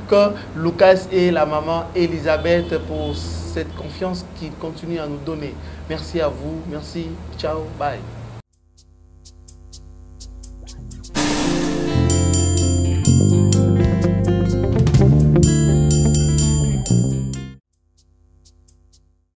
Lucas et la maman Elisabeth pour cette confiance qu'ils continuent à nous donner. Merci à vous. Merci. Ciao. Bye.